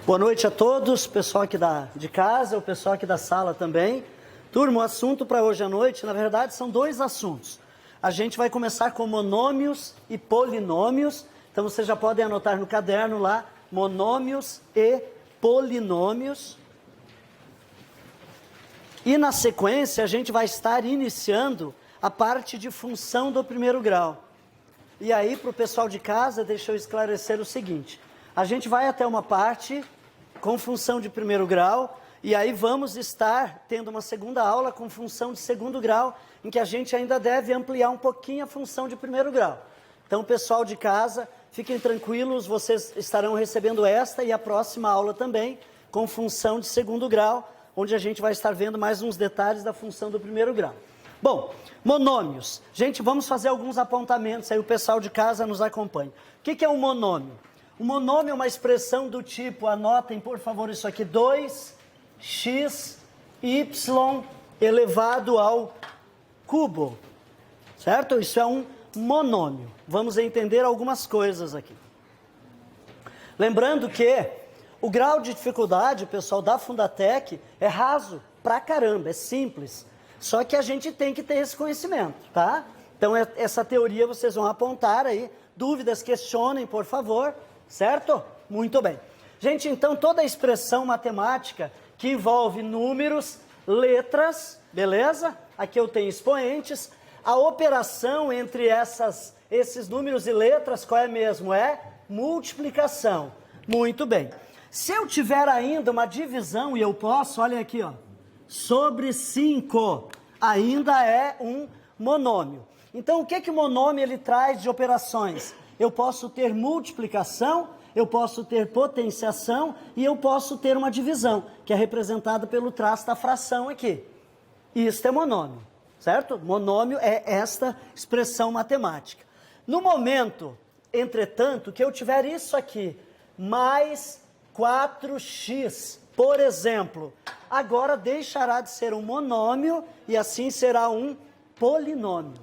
Boa noite a todos, pessoal aqui de casa, o pessoal aqui da sala também. Turma, o assunto para hoje à noite, na verdade, são dois assuntos. A gente vai começar com monômios e polinômios. Então, vocês já podem anotar no caderno lá, monômios e polinômios. E na sequência, a gente vai estar iniciando a parte de função do primeiro grau. E aí, para o pessoal de casa, deixa eu esclarecer o seguinte. A gente vai até uma parte com função de primeiro grau, e aí vamos estar tendo uma segunda aula com função de segundo grau, em que a gente ainda deve ampliar um pouquinho a função de primeiro grau. Então, pessoal de casa, fiquem tranquilos, vocês estarão recebendo esta e a próxima aula também, com função de segundo grau, onde a gente vai estar vendo mais uns detalhes da função do primeiro grau. Bom, monômios. Gente, vamos fazer alguns apontamentos, aí o pessoal de casa nos acompanha. O que é um monômio? O monômio é uma expressão do tipo, anotem por favor isso aqui, 2x, y elevado ao cubo, certo? Isso é um monômio. Vamos entender algumas coisas aqui. Lembrando que o grau de dificuldade, pessoal, da Fundatec é raso pra caramba, é simples. Só que a gente tem que ter esse conhecimento, tá? Então, essa teoria vocês vão apontar aí. Dúvidas, questionem, por favor. Certo? Muito bem. Gente, então toda a expressão matemática que envolve números, letras, beleza? Aqui eu tenho expoentes. A operação entre esses números e letras, qual é mesmo? É multiplicação. Muito bem. Se eu tiver ainda uma divisão, e eu posso, olhem aqui, ó, sobre 5, ainda é um monômio. Então, o que o monômio ele traz de operações? Eu posso ter multiplicação, eu posso ter potenciação e eu posso ter uma divisão, que é representada pelo traço da fração aqui. Isto é monômio, certo? Monômio é esta expressão matemática. No momento, entretanto, que eu tiver isso aqui, mais 4x, por exemplo, agora deixará de ser um monômio e assim será um polinômio.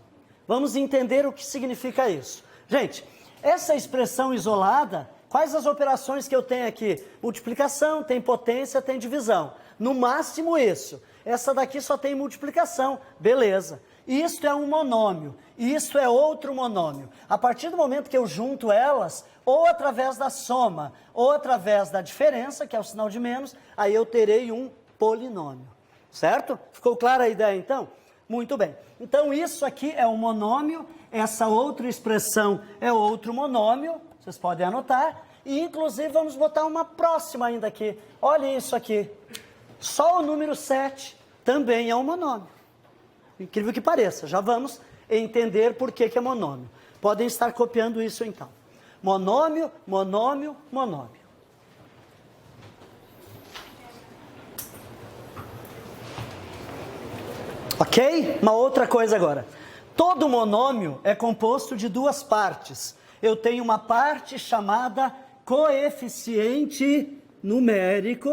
Vamos entender o que significa isso. Gente, essa expressão isolada, quais as operações que eu tenho aqui? Multiplicação, tem potência, tem divisão. No máximo isso. Essa daqui só tem multiplicação. Beleza. Isto é um monômio. Isto é outro monômio. A partir do momento que eu junto elas, ou através da soma, ou através da diferença, que é o sinal de menos, aí eu terei um polinômio. Certo? Ficou clara a ideia então? Muito bem. Então, isso aqui é um monômio, essa outra expressão é outro monômio, vocês podem anotar, e inclusive vamos botar uma próxima ainda aqui. Olha isso aqui. Só o número 7 também é um monômio. Incrível que pareça, já vamos entender por que é monômio. Podem estar copiando isso então. Monômio, monômio, monômio. Ok? Uma outra coisa agora. Todo monômio é composto de duas partes. Eu tenho uma parte chamada coeficiente numérico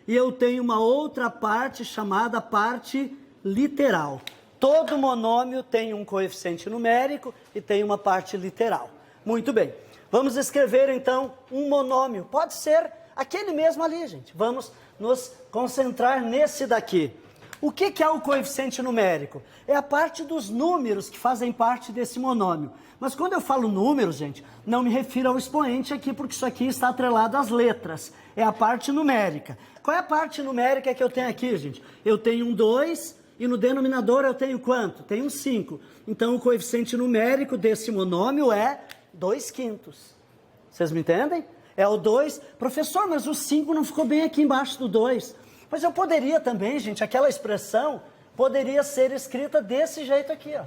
e eu tenho uma outra parte chamada parte literal. Todo monômio tem um coeficiente numérico e tem uma parte literal. Muito bem. Vamos escrever então um monômio. Pode ser aquele mesmo ali, gente. Vamos nos concentrar nesse daqui. O que é o coeficiente numérico? É a parte dos números que fazem parte desse monômio. Mas quando eu falo números, gente, não me refiro ao expoente aqui, porque isso aqui está atrelado às letras. É a parte numérica. Qual é a parte numérica que eu tenho aqui, gente? Eu tenho um 2 e no denominador eu tenho quanto? Tenho um 5. Então o coeficiente numérico desse monômio é 2/5. Vocês me entendem? É o 2. Professor, mas o 5 não ficou bem aqui embaixo do 2. Mas eu poderia também, gente, aquela expressão poderia ser escrita desse jeito aqui, ó.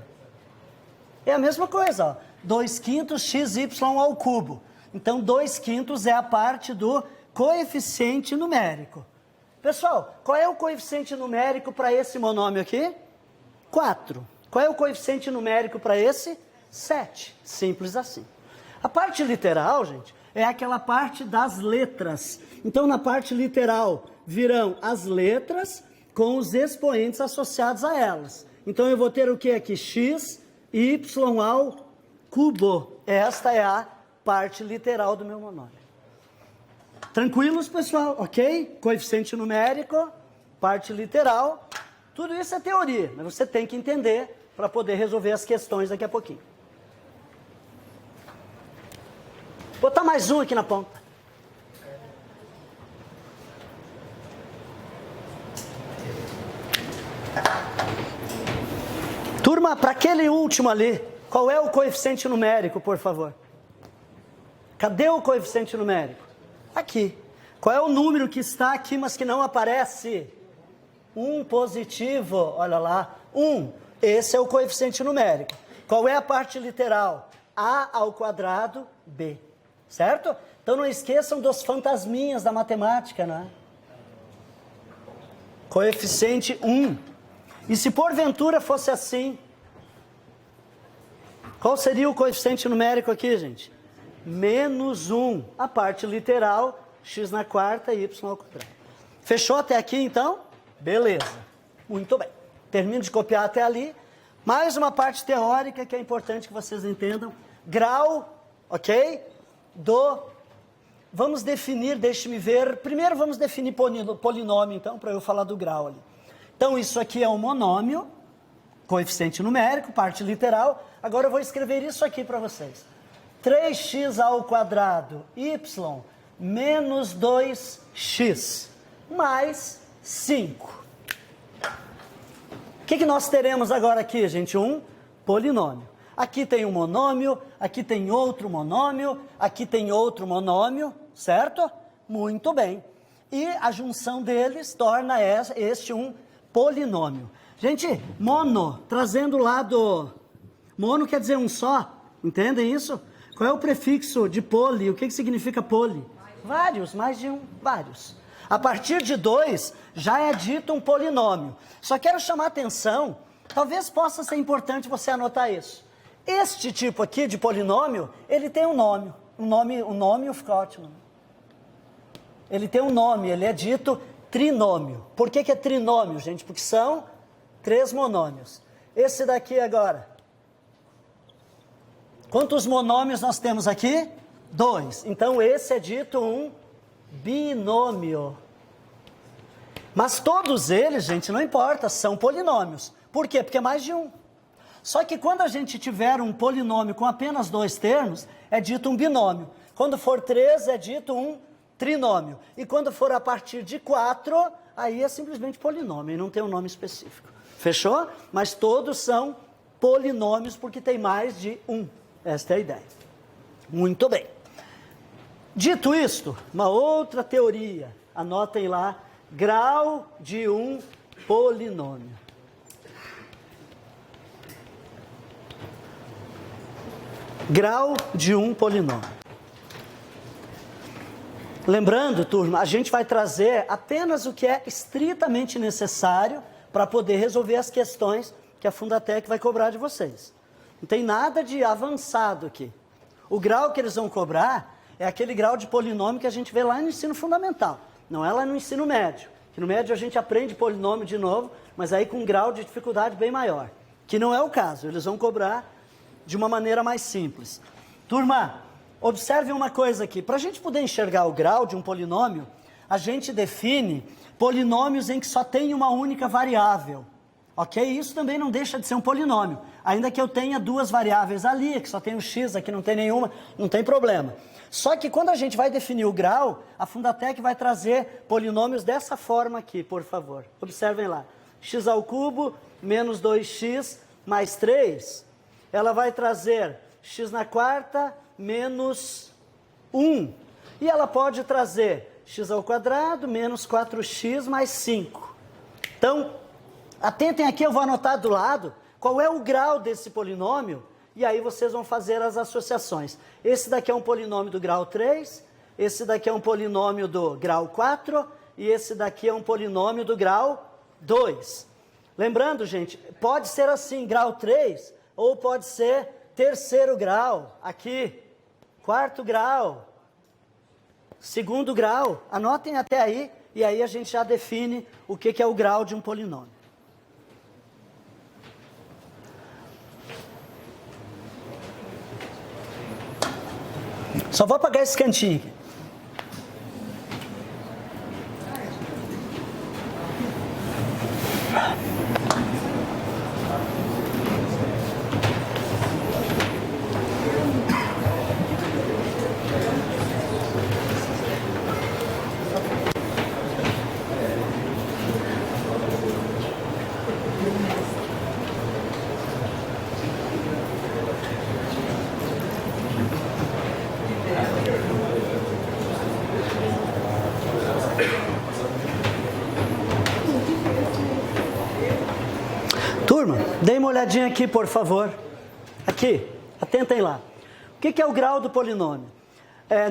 É a mesma coisa, ó. 2/5 xy ao cubo. Então, 2/5 é a parte do coeficiente numérico. Pessoal, qual é o coeficiente numérico para esse monômio aqui? 4. Qual é o coeficiente numérico para esse? 7. Simples assim. A parte literal, gente, é aquela parte das letras. Então, na parte literal, virão as letras com os expoentes associados a elas. Então, eu vou ter o que aqui? X, y ao cubo. Esta é a parte literal do meu monômio. Tranquilos, pessoal? Ok? Coeficiente numérico, parte literal. Tudo isso é teoria, mas você tem que entender para poder resolver as questões daqui a pouquinho. Vou botar mais um aqui na ponta. Turma, para aquele último ali, qual é o coeficiente numérico, por favor? Cadê o coeficiente numérico? Aqui. Qual é o número que está aqui, mas que não aparece? 1 positivo, olha lá, 1. Esse é o coeficiente numérico. Qual é a parte literal? A ao quadrado, B. Certo? Então não esqueçam dos fantasminhas da matemática, né? Coeficiente 1. E se porventura fosse assim, qual seria o coeficiente numérico aqui, gente? Menos 1. A parte literal, x na quarta, y ao quadrado. Fechou até aqui, então? Beleza. Muito bem. Termino de copiar até ali. Mais uma parte teórica que é importante que vocês entendam. Grau, ok? Vamos definir, deixe-me ver. Primeiro vamos definir polinômio, então, para eu falar do grau ali. Então, isso aqui é um monômio, coeficiente numérico, parte literal. Agora eu vou escrever isso aqui para vocês. 3x ao quadrado y menos 2x mais 5. O que nós teremos agora aqui, gente? Um polinômio. Aqui tem um monômio, aqui tem outro monômio, aqui tem outro monômio, certo? Muito bem. E a junção deles torna este um polinômio. Gente, mono, trazendo lá do... Mono quer dizer um só, entendem isso? Qual é o prefixo de poli? O que significa poli? Vários, mais de um, vários. A partir de 2, já é dito um polinômio. Só quero chamar a atenção, talvez possa ser importante você anotar isso. Este tipo aqui de polinômio, ele tem um nome. Um nome fica ótimo. Ele tem um nome, ele é dito trinômio. Por que é trinômio, gente? Porque são 3 monômios. Esse daqui agora. Quantos monômios nós temos aqui? 2. Então esse é dito um binômio. Mas todos eles, gente, não importa, são polinômios. Por quê? Porque é mais de um. Só que quando a gente tiver um polinômio com apenas 2 termos, é dito um binômio. Quando for 3, é dito um trinômio. E quando for a partir de 4, aí é simplesmente polinômio, e não tem um nome específico. Fechou? Mas todos são polinômios porque tem mais de um. Esta é a ideia. Muito bem. Dito isto, uma outra teoria. Anotem lá, grau de um polinômio. Grau de um polinômio. Lembrando, turma, a gente vai trazer apenas o que é estritamente necessário para poder resolver as questões que a Fundatec vai cobrar de vocês. Não tem nada de avançado aqui. O grau que eles vão cobrar é aquele grau de polinômio que a gente vê lá no ensino fundamental. Não é lá no ensino médio. Que no médio a gente aprende polinômio de novo, mas aí com um grau de dificuldade bem maior. Que não é o caso. Eles vão cobrar de uma maneira mais simples. Turma, observe uma coisa aqui. Para a gente poder enxergar o grau de um polinômio, a gente define polinômios em que só tem uma única variável. Ok? Isso também não deixa de ser um polinômio. Ainda que eu tenha 2 variáveis ali, que só tem o x, aqui não tem nenhuma, não tem problema. Só que quando a gente vai definir o grau, a Fundatec vai trazer polinômios dessa forma aqui, por favor. Observem lá. X ao cubo menos 2x mais 3. Ela vai trazer x na quarta menos 1. E ela pode trazer x ao quadrado menos 4x mais 5. Então, atentem aqui, eu vou anotar do lado qual é o grau desse polinômio, e aí vocês vão fazer as associações. Esse daqui é um polinômio do grau 3, esse daqui é um polinômio do grau 4, e esse daqui é um polinômio do grau 2. Lembrando, gente, pode ser assim, grau 3, ou pode ser terceiro grau, aqui, quarto grau, segundo grau. Anotem até aí, e aí a gente já define o que é o grau de um polinômio. Só vou apagar esse cantinho aqui. Deem uma olhadinha aqui, por favor. Aqui, atentem lá. O que é o grau do polinômio?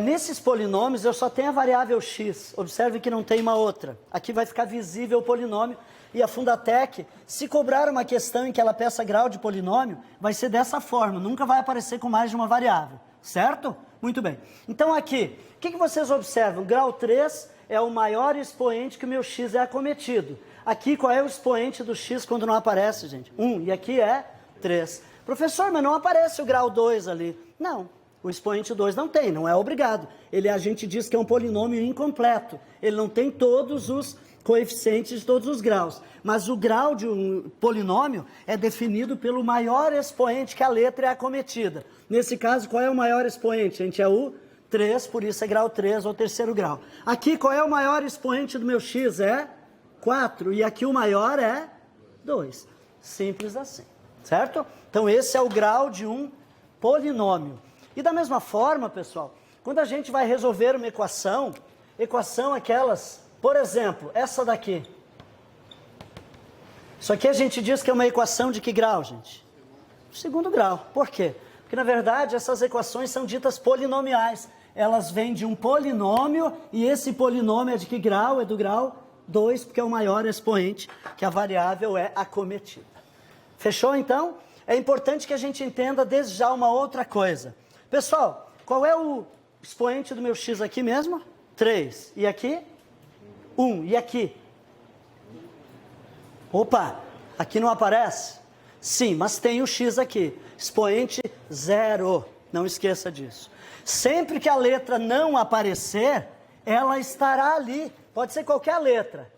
Nesses polinômios eu só tenho a variável x. Observe que não tem uma outra. Aqui vai ficar visível o polinômio. E a Fundatec, se cobrar uma questão em que ela peça grau de polinômio, vai ser dessa forma. Nunca vai aparecer com mais de uma variável. Certo? Muito bem. Então aqui, o que vocês observam? Grau 3 é o maior expoente que o meu x é acometido. Aqui, qual é o expoente do x quando não aparece, gente? 1. E aqui é 3. Professor, mas não aparece o grau 2 ali. Não. O expoente 2 não tem, não é obrigado. A gente diz que é um polinômio incompleto. Ele não tem todos os coeficientes de todos os graus. Mas o grau de um polinômio é definido pelo maior expoente que a letra é acometida. Nesse caso, qual é o maior expoente, gente? É o 3, por isso é grau 3 ou terceiro grau. Aqui, qual é o maior expoente do meu x? É 4. E aqui o maior é 2. Simples assim. Certo? Então, esse é o grau de um polinômio. E da mesma forma, pessoal, quando a gente vai resolver uma equação aquelas, por exemplo, essa daqui. Isso aqui a gente diz que é uma equação de que grau, gente? Segundo grau. Por quê? Porque, na verdade, essas equações são ditas polinomiais. Elas vêm de um polinômio e esse polinômio é de que grau? É do grau 2, porque é o maior expoente, que a variável é acometida. Fechou, então? É importante que a gente entenda desde já uma outra coisa. Pessoal, qual é o expoente do meu x aqui mesmo? 3. E aqui? 1. E aqui? Opa, aqui não aparece? Sim, mas tem o x aqui. Expoente 0. Não esqueça disso. Sempre que a letra não aparecer, ela estará ali. Pode ser qualquer letra.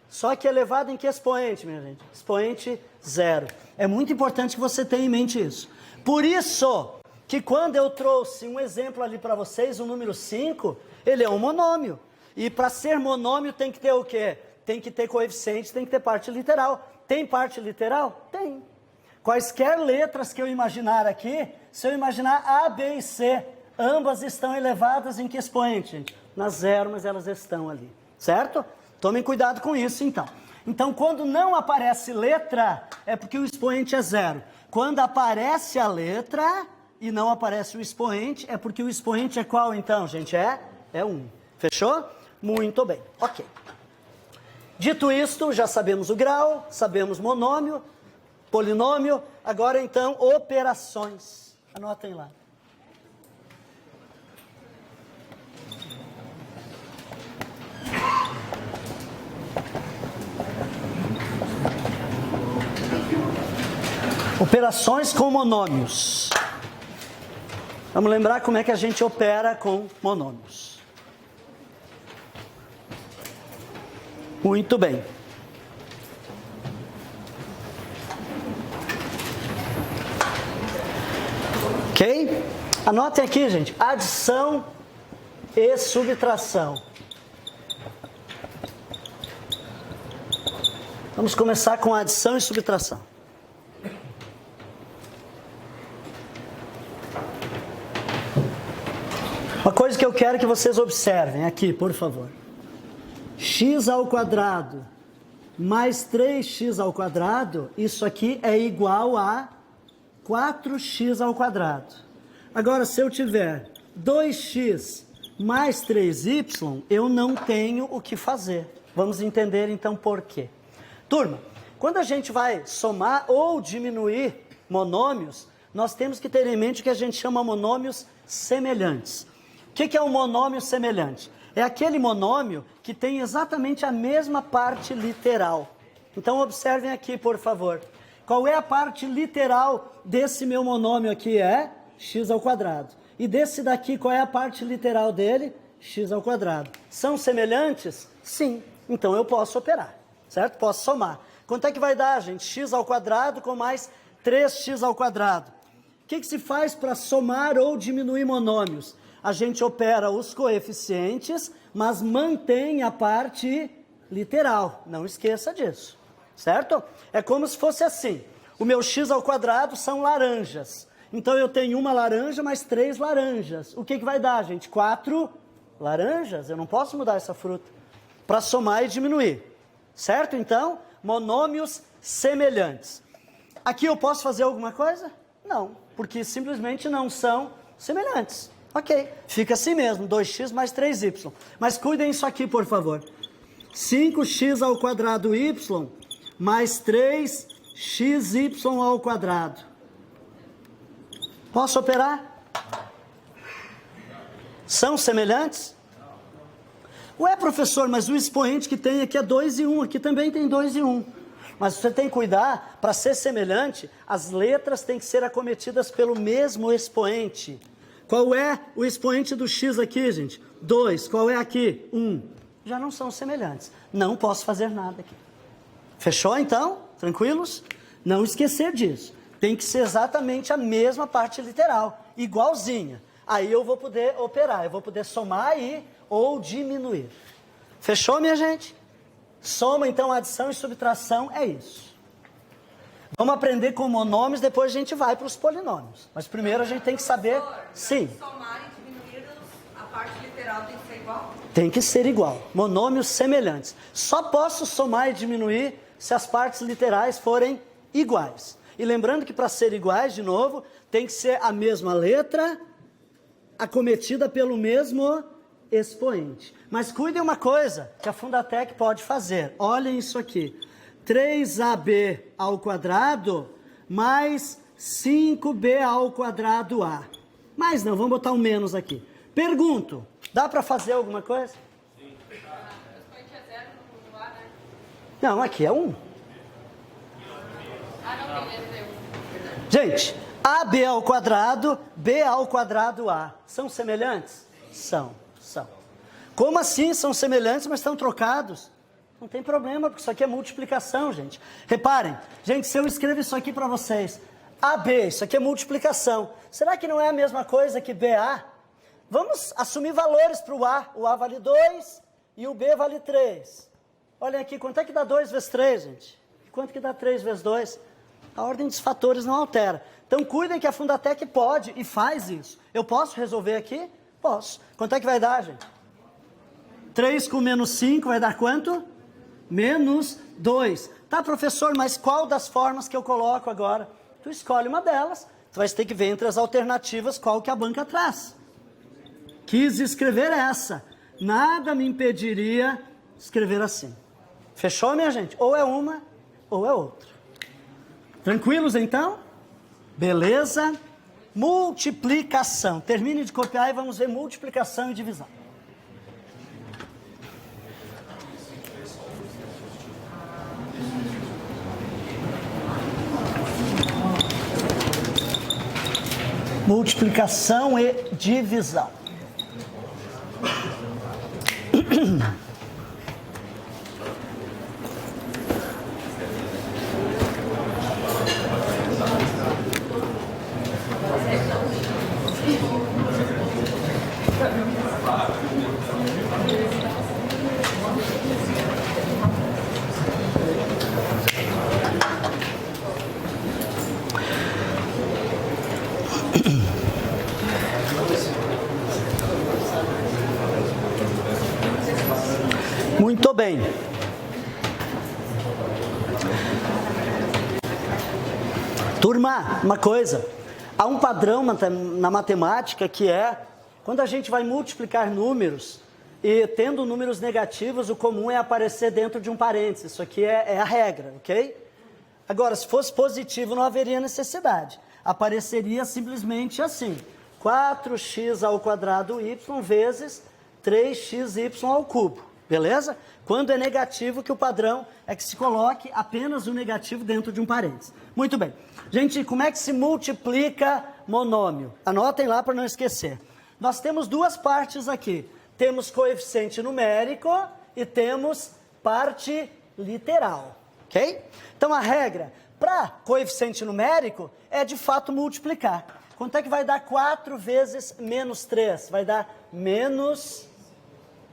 Só que elevado em que expoente, minha gente? Expoente 0. É muito importante que você tenha em mente isso. Por isso que quando eu trouxe um exemplo ali para vocês, o número 5, ele é um monômio. E para ser monômio tem que ter o quê? Tem que ter coeficientes, tem que ter parte literal. Tem parte literal? Tem. Quaisquer letras que eu imaginar aqui, se eu imaginar A, B e C, ambas estão elevadas em que expoente, gente? Na 0, mas elas estão ali. Certo? Tomem cuidado com isso, então. Então, quando não aparece letra, é porque o expoente é 0. Quando aparece a letra e não aparece o expoente, é porque o expoente é qual, então, gente? É 1. Fechou? Muito bem. Ok. Dito isto, já sabemos o grau, sabemos monômio, polinômio. Agora, então, operações. Anotem lá. Operações com monômios. Vamos lembrar como é que a gente opera com monômios. Muito bem. Ok? Anotem aqui, gente. Adição e subtração. Vamos começar com adição e subtração. Uma coisa que eu quero que vocês observem aqui, por favor. X ao quadrado mais 3x ao quadrado, isso aqui é igual a 4x ao quadrado. Agora, se eu tiver 2x mais 3y, eu não tenho o que fazer. Vamos entender, então, por quê. Turma, quando a gente vai somar ou diminuir monômios, nós temos que ter em mente o que a gente chama monômios semelhantes. O que é um monômio semelhante? É aquele monômio que tem exatamente a mesma parte literal. Então, observem aqui, por favor. Qual é a parte literal desse meu monômio aqui? É x ao quadrado. E desse daqui, qual é a parte literal dele? X ao quadrado. São semelhantes? Sim. Então, eu posso operar, certo? Posso somar. Quanto é que vai dar, gente? X ao quadrado com mais 3x ao quadrado. O que se faz para somar ou diminuir monômios? A gente opera os coeficientes, mas mantém a parte literal. Não esqueça disso, certo? É como se fosse assim. O meu x ao quadrado são laranjas. Então, eu tenho uma laranja mais 3 laranjas. O que vai dar, gente? 4 laranjas? Eu não posso mudar essa fruta. Para somar e diminuir. Certo, então? Monômios semelhantes. Aqui eu posso fazer alguma coisa? Não, porque simplesmente não são semelhantes. Ok, fica assim mesmo, 2x mais 3y. Mas cuidem isso aqui, por favor. 5x ao quadrado y mais 3xy ao quadrado. Posso operar? São semelhantes? Ué, professor, mas o expoente que tem aqui é 2 e 1, aqui também tem 2 e 1. Mas você tem que cuidar, para ser semelhante, as letras têm que ser acometidas pelo mesmo expoente. Qual é o expoente do x aqui, gente? 2. Qual é aqui? 1. Já não são semelhantes. Não posso fazer nada aqui. Fechou, então? Tranquilos? Não esquecer disso. Tem que ser exatamente a mesma parte literal, igualzinha. Aí eu vou poder operar, eu vou poder somar aí ou diminuir. Fechou, minha gente? Soma, então, adição e subtração é isso. Vamos aprender com monômios, depois a gente vai para os polinômios. Mas primeiro a gente tem que saber... Sim. Somar e diminuir, a parte literal tem que ser igual? Tem que ser igual. Monômios semelhantes. Só posso somar e diminuir se as partes literais forem iguais. E lembrando que para ser iguais, de novo, tem que ser a mesma letra acometida pelo mesmo expoente. Mas cuidem uma coisa que a Fundatec pode fazer. Olhem isso aqui. 3ab ao quadrado mais 5b ao quadrado a. Mas não, vamos botar um menos aqui. Pergunto, dá para fazer alguma coisa? Sim. O expoente é 0 no a, né? Não, aqui é 1. Ah, não, tem menos é 1. Gente, ab ao quadrado, b ao quadrado a. São semelhantes? São. Como assim são semelhantes, mas estão trocados? Não tem problema, porque isso aqui é multiplicação, gente. Reparem, gente, se eu escrevo isso aqui para vocês, AB, isso aqui é multiplicação. Será que não é a mesma coisa que BA? Vamos assumir valores para o A. O A vale 2 e o B vale 3. Olhem aqui, quanto é que dá 2 vezes 3, gente? E quanto que dá 3 vezes 2? A ordem dos fatores não altera. Então, cuidem que a Fundatec pode e faz isso. Eu posso resolver aqui? Posso. Quanto é que vai dar, gente? 3 com menos 5 vai dar quanto? Menos 2. Tá, professor, mas qual das formas que eu coloco agora? Tu escolhe uma delas, tu vai ter que ver entre as alternativas qual que a banca traz. Quis escrever essa. Nada me impediria de escrever assim. Fechou, minha gente? Ou é uma, ou é outra. Tranquilos, então? Beleza? Multiplicação. Termine de copiar e vamos ver multiplicação e divisão. Multiplicação e divisão. Muito bem. Turma, uma coisa. Há um padrão na matemática que é, quando a gente vai multiplicar números e tendo números negativos, o comum é aparecer dentro de um parênteses. Isso aqui é a regra, ok? Agora, se fosse positivo, não haveria necessidade. Apareceria simplesmente assim. 4x ao quadrado y vezes 3xy ao cubo. Beleza? Quando é negativo, que o padrão é que se coloque apenas o negativo dentro de um parênteses. Muito bem. Gente, como é que se multiplica monômio? Anotem lá para não esquecer. Nós temos duas partes aqui. Temos coeficiente numérico e temos parte literal. Ok? Então, a regra para coeficiente numérico é, de fato, multiplicar. Quanto é que vai dar 4 vezes menos 3? Vai dar menos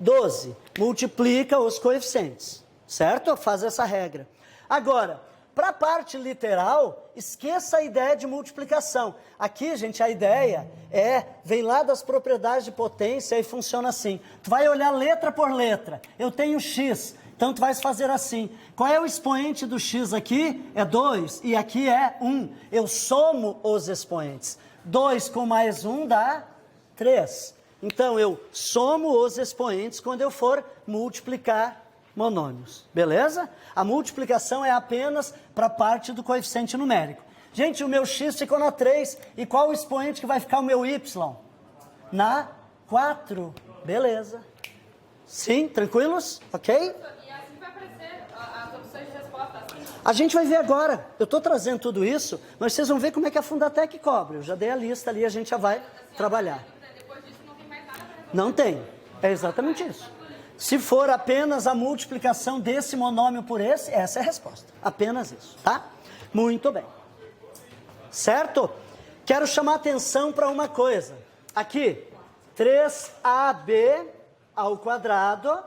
12. Multiplica os coeficientes, certo? Faz essa regra. Agora, para a parte literal, esqueça a ideia de multiplicação. Aqui, gente, a ideia vem lá das propriedades de potência e funciona assim. Tu vai olhar letra por letra. Eu tenho x, Então, tu vais fazer assim. Qual é o expoente do x aqui? É 2. E aqui é 1. Eu somo os expoentes. 2 com mais 1 dá 3. Então, eu somo os expoentes quando eu for multiplicar monômios. Beleza? A multiplicação é apenas para a parte do coeficiente numérico. Gente, o meu x ficou na 3. E qual o expoente que vai ficar o meu y? Na 4. Beleza. Sim, tranquilos? Ok? E assim vai aparecer as opções de resposta assim? A gente vai ver agora. Eu estou trazendo tudo isso, mas vocês vão ver como é que a Fundatec cobra. Eu já dei a lista ali, a gente já vai trabalhar. Depois disso não tem mais nada para resolver. Não tem. É exatamente isso. Se for apenas a multiplicação desse monômio por esse, essa é a resposta. Apenas isso, tá? Muito bem. Certo? Quero chamar atenção para uma coisa. Aqui, 3ab ao quadrado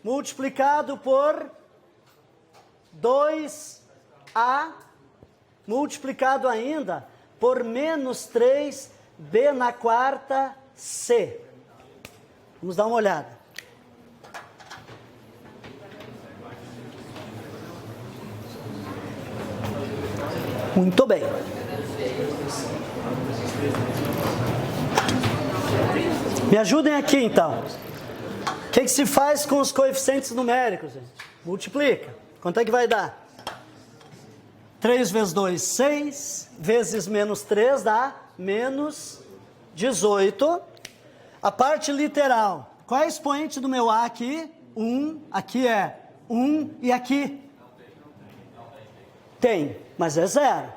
multiplicado por 2a multiplicado ainda por menos 3b na quarta c. Vamos dar uma olhada. Muito bem. Me ajudem aqui, então. O que se faz com os coeficientes numéricos, gente? Multiplica. Quanto é que vai dar? 3 vezes 2, 6. Vezes menos 3 dá menos 18. A parte literal. Qual é o expoente do meu A aqui? 1. Aqui é 1. E aqui? Tem, mas é 0.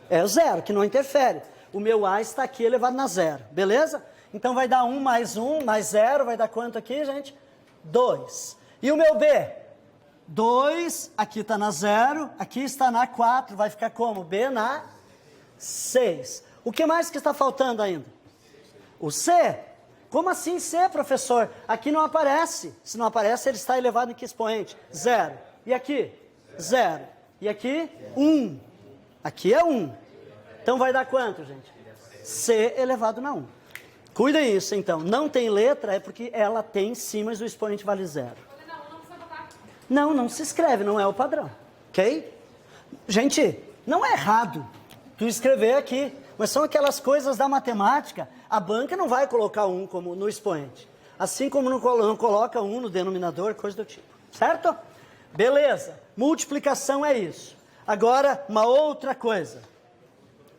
É o 0, que não interfere. O meu A está aqui elevado na 0. Beleza? Então vai dar 1 mais 1 mais 0, vai dar quanto aqui, gente? 2. E o meu B? 2, aqui está na 0, aqui está na 4, vai ficar como? B na 6. O que mais que está faltando ainda? O C. Como assim C, professor? Aqui não aparece. Se não aparece, ele está elevado em que expoente? 0. E aqui? 0. E aqui? 1. Aqui é 1. Então vai dar quanto, gente? C elevado na 1. Cuidem isso, então. Não tem letra, é porque ela tem sim, mas o expoente vale 0. Não, não se escreve, não é o padrão. Ok? Gente, não é errado tu escrever aqui, mas são aquelas coisas da matemática. A banca não vai colocar 1 como no expoente. Assim como não coloca 1 no denominador, coisa do tipo. Certo? Beleza. Multiplicação é isso. Agora, uma outra coisa.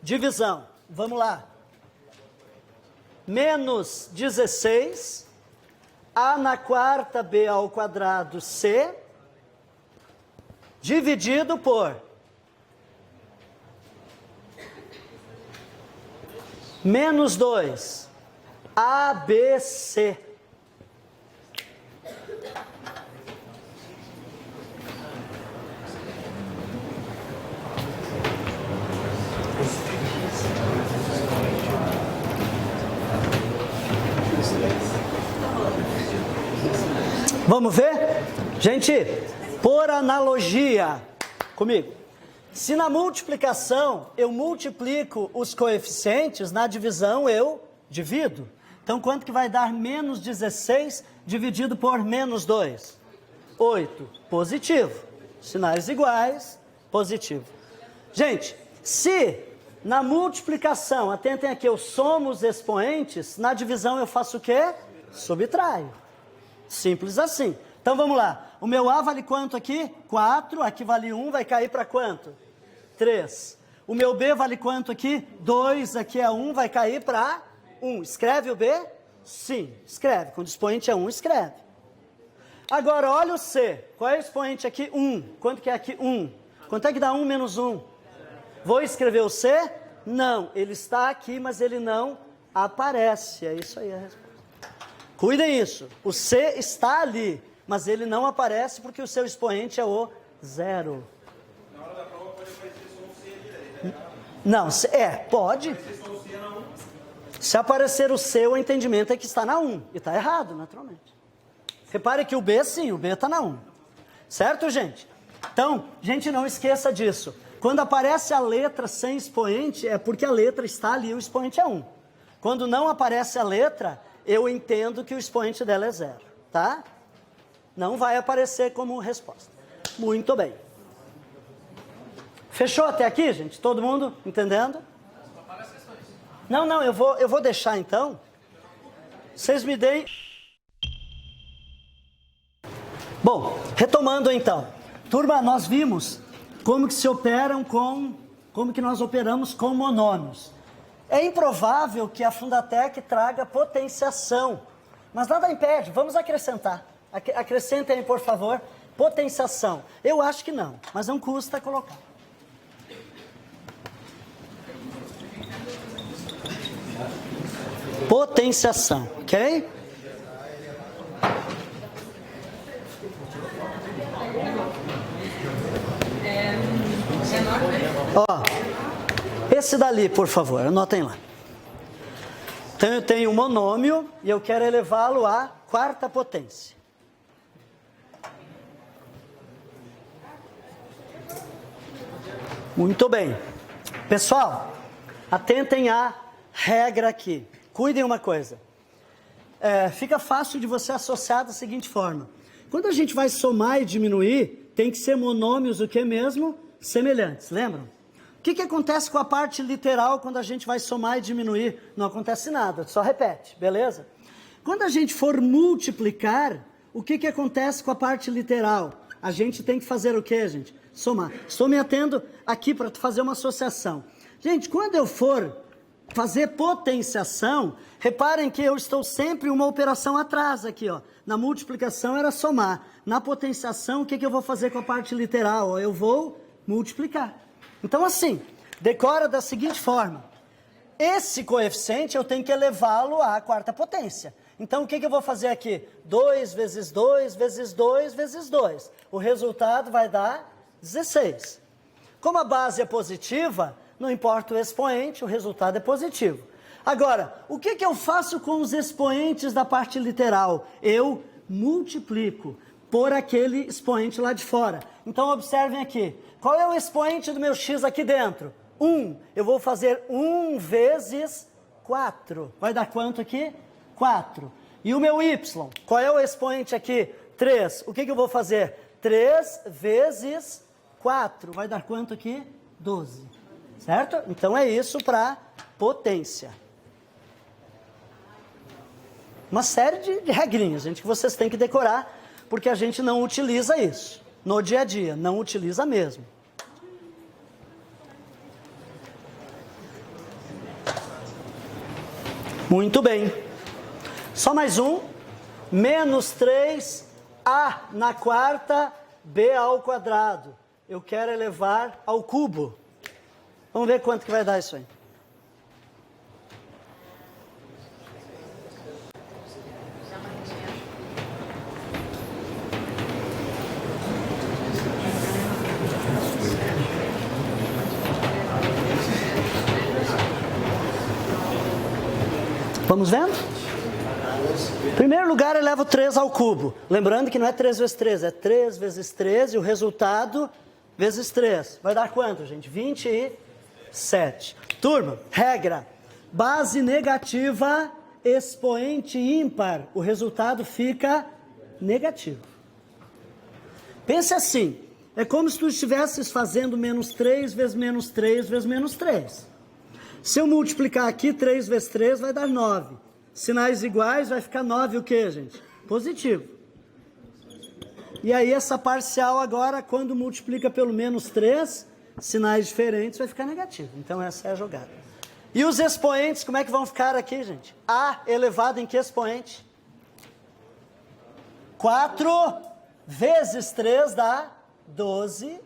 Divisão. Vamos lá. Menos 16, A na quarta B ao quadrado C, dividido por menos 2, ABC. Vamos ver? Gente, por analogia, comigo. Se na multiplicação eu multiplico os coeficientes, na divisão eu divido. Então, quanto que vai dar menos 16 dividido por menos 2? 8. Positivo. Sinais iguais, positivo. Gente, se na multiplicação, atentem aqui, eu somo os expoentes, na divisão eu faço o quê? Subtraio. Simples assim. Então vamos lá. O meu A vale quanto aqui? 4. Aqui vale 1. Vai cair para quanto? 3. O meu B vale quanto aqui? 2. Aqui é 1. Vai cair para 1. Escreve o B? Sim, escreve. Quando o expoente é 1, escreve. Agora, olha o C. Qual é o expoente aqui? 1. Quanto que é aqui? 1. Quanto é que dá 1 menos 1? Vou escrever o C? Não. Ele está aqui, mas ele não aparece. É isso aí a resposta. Cuidem isso, o C está ali, mas ele não aparece porque o seu expoente é o 0. Na hora da prova pode aparecer só um C direito. Não, pode. Se aparecer o C, o entendimento é que está na 1, e está errado, naturalmente. Repare que o B, sim, o B está na 1. Certo, gente? Então, gente, não esqueça disso. Quando aparece a letra sem expoente, é porque a letra está ali, o expoente é 1. Quando não aparece a letra, eu entendo que o expoente dela é 0, tá? Não vai aparecer como resposta. Muito bem. Fechou até aqui, gente? Todo mundo entendendo? Não, eu vou deixar então. Vocês me deem... Bom, retomando então. Turma, nós vimos como que se operam como que nós operamos com monômios. É improvável que a Fundatec traga potenciação, mas nada impede, vamos acrescentar. Acrescentem, por favor, potenciação. Eu acho que não, mas não custa colocar. Potenciação, ok? Ó, esse dali, por favor, anotem lá. Então eu tenho um monômio e eu quero elevá-lo à quarta potência. Muito bem. Pessoal, atentem à regra aqui. Cuidem uma coisa. Fica fácil de você associar da seguinte forma. Quando a gente vai somar e diminuir, tem que ser monômios o que mesmo? Semelhantes, lembram? O que acontece com a parte literal quando a gente vai somar e diminuir? Não acontece nada, só repete, beleza? Quando a gente for multiplicar, o que acontece com a parte literal? A gente tem que fazer o que, gente? Somar. Estou me atendo aqui para fazer uma associação. Gente, quando eu for fazer potenciação, reparem que eu estou sempre uma operação atrás aqui, ó. Na multiplicação era somar. Na potenciação, o que eu vou fazer com a parte literal? Ó, eu vou multiplicar. Então, assim, decora da seguinte forma. Esse coeficiente eu tenho que elevá-lo à quarta potência. Então, o que eu vou fazer aqui? 2 vezes 2 vezes 2 vezes 2. O resultado vai dar 16. Como a base é positiva, não importa o expoente, o resultado é positivo. Agora, o que eu faço com os expoentes da parte literal? Eu multiplico por aquele expoente lá de fora. Então, observem aqui. Qual é o expoente do meu x aqui dentro? 1. Eu vou fazer 1 vezes 4. Vai dar quanto aqui? 4. E o meu y? Qual é o expoente aqui? 3. O que eu vou fazer? 3 vezes 4. Vai dar quanto aqui? 12. Certo? Então é isso para potência. Uma série de regrinhas, gente, que vocês têm que decorar, porque a gente não utiliza isso no dia a dia, não utiliza mesmo. Muito bem. Só mais um. Menos 3a na quarta, b ao quadrado. Eu quero elevar ao cubo. Vamos ver quanto que vai dar isso aí. Vamos vendo? Em primeiro lugar, eu levo 3 ao cubo. Lembrando que não é 3 vezes 3, é 3 vezes 3 e o resultado vezes 3. Vai dar quanto, gente? 27. Turma, regra. Base negativa, expoente ímpar. O resultado fica negativo. Pense assim. É como se tu estivesses fazendo menos 3 vezes menos 3 vezes menos 3. Se eu multiplicar aqui, 3 vezes 3 vai dar 9. Sinais iguais vai ficar 9 o quê, gente? Positivo. E aí essa parcial agora, quando multiplica pelo menos 3, sinais diferentes, vai ficar negativo. Então essa é a jogada. E os expoentes, como é que vão ficar aqui, gente? A elevado em que expoente? 4 vezes 3 dá 12.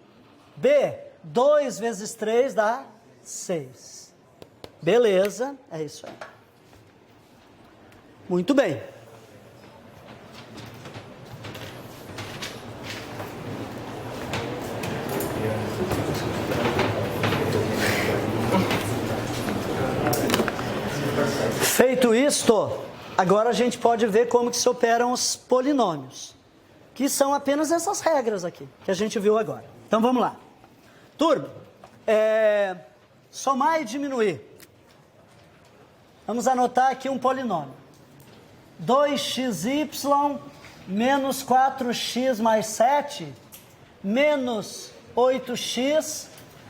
B, 2 vezes 3 dá 6. Beleza, é isso aí. Muito bem. Feito isto, agora a gente pode ver como que se operam os polinômios, que são apenas essas regras aqui, que a gente viu agora. Então vamos lá. Turma, somar e diminuir. Vamos anotar aqui um polinômio. 2xy menos 4x mais 7, menos 8x,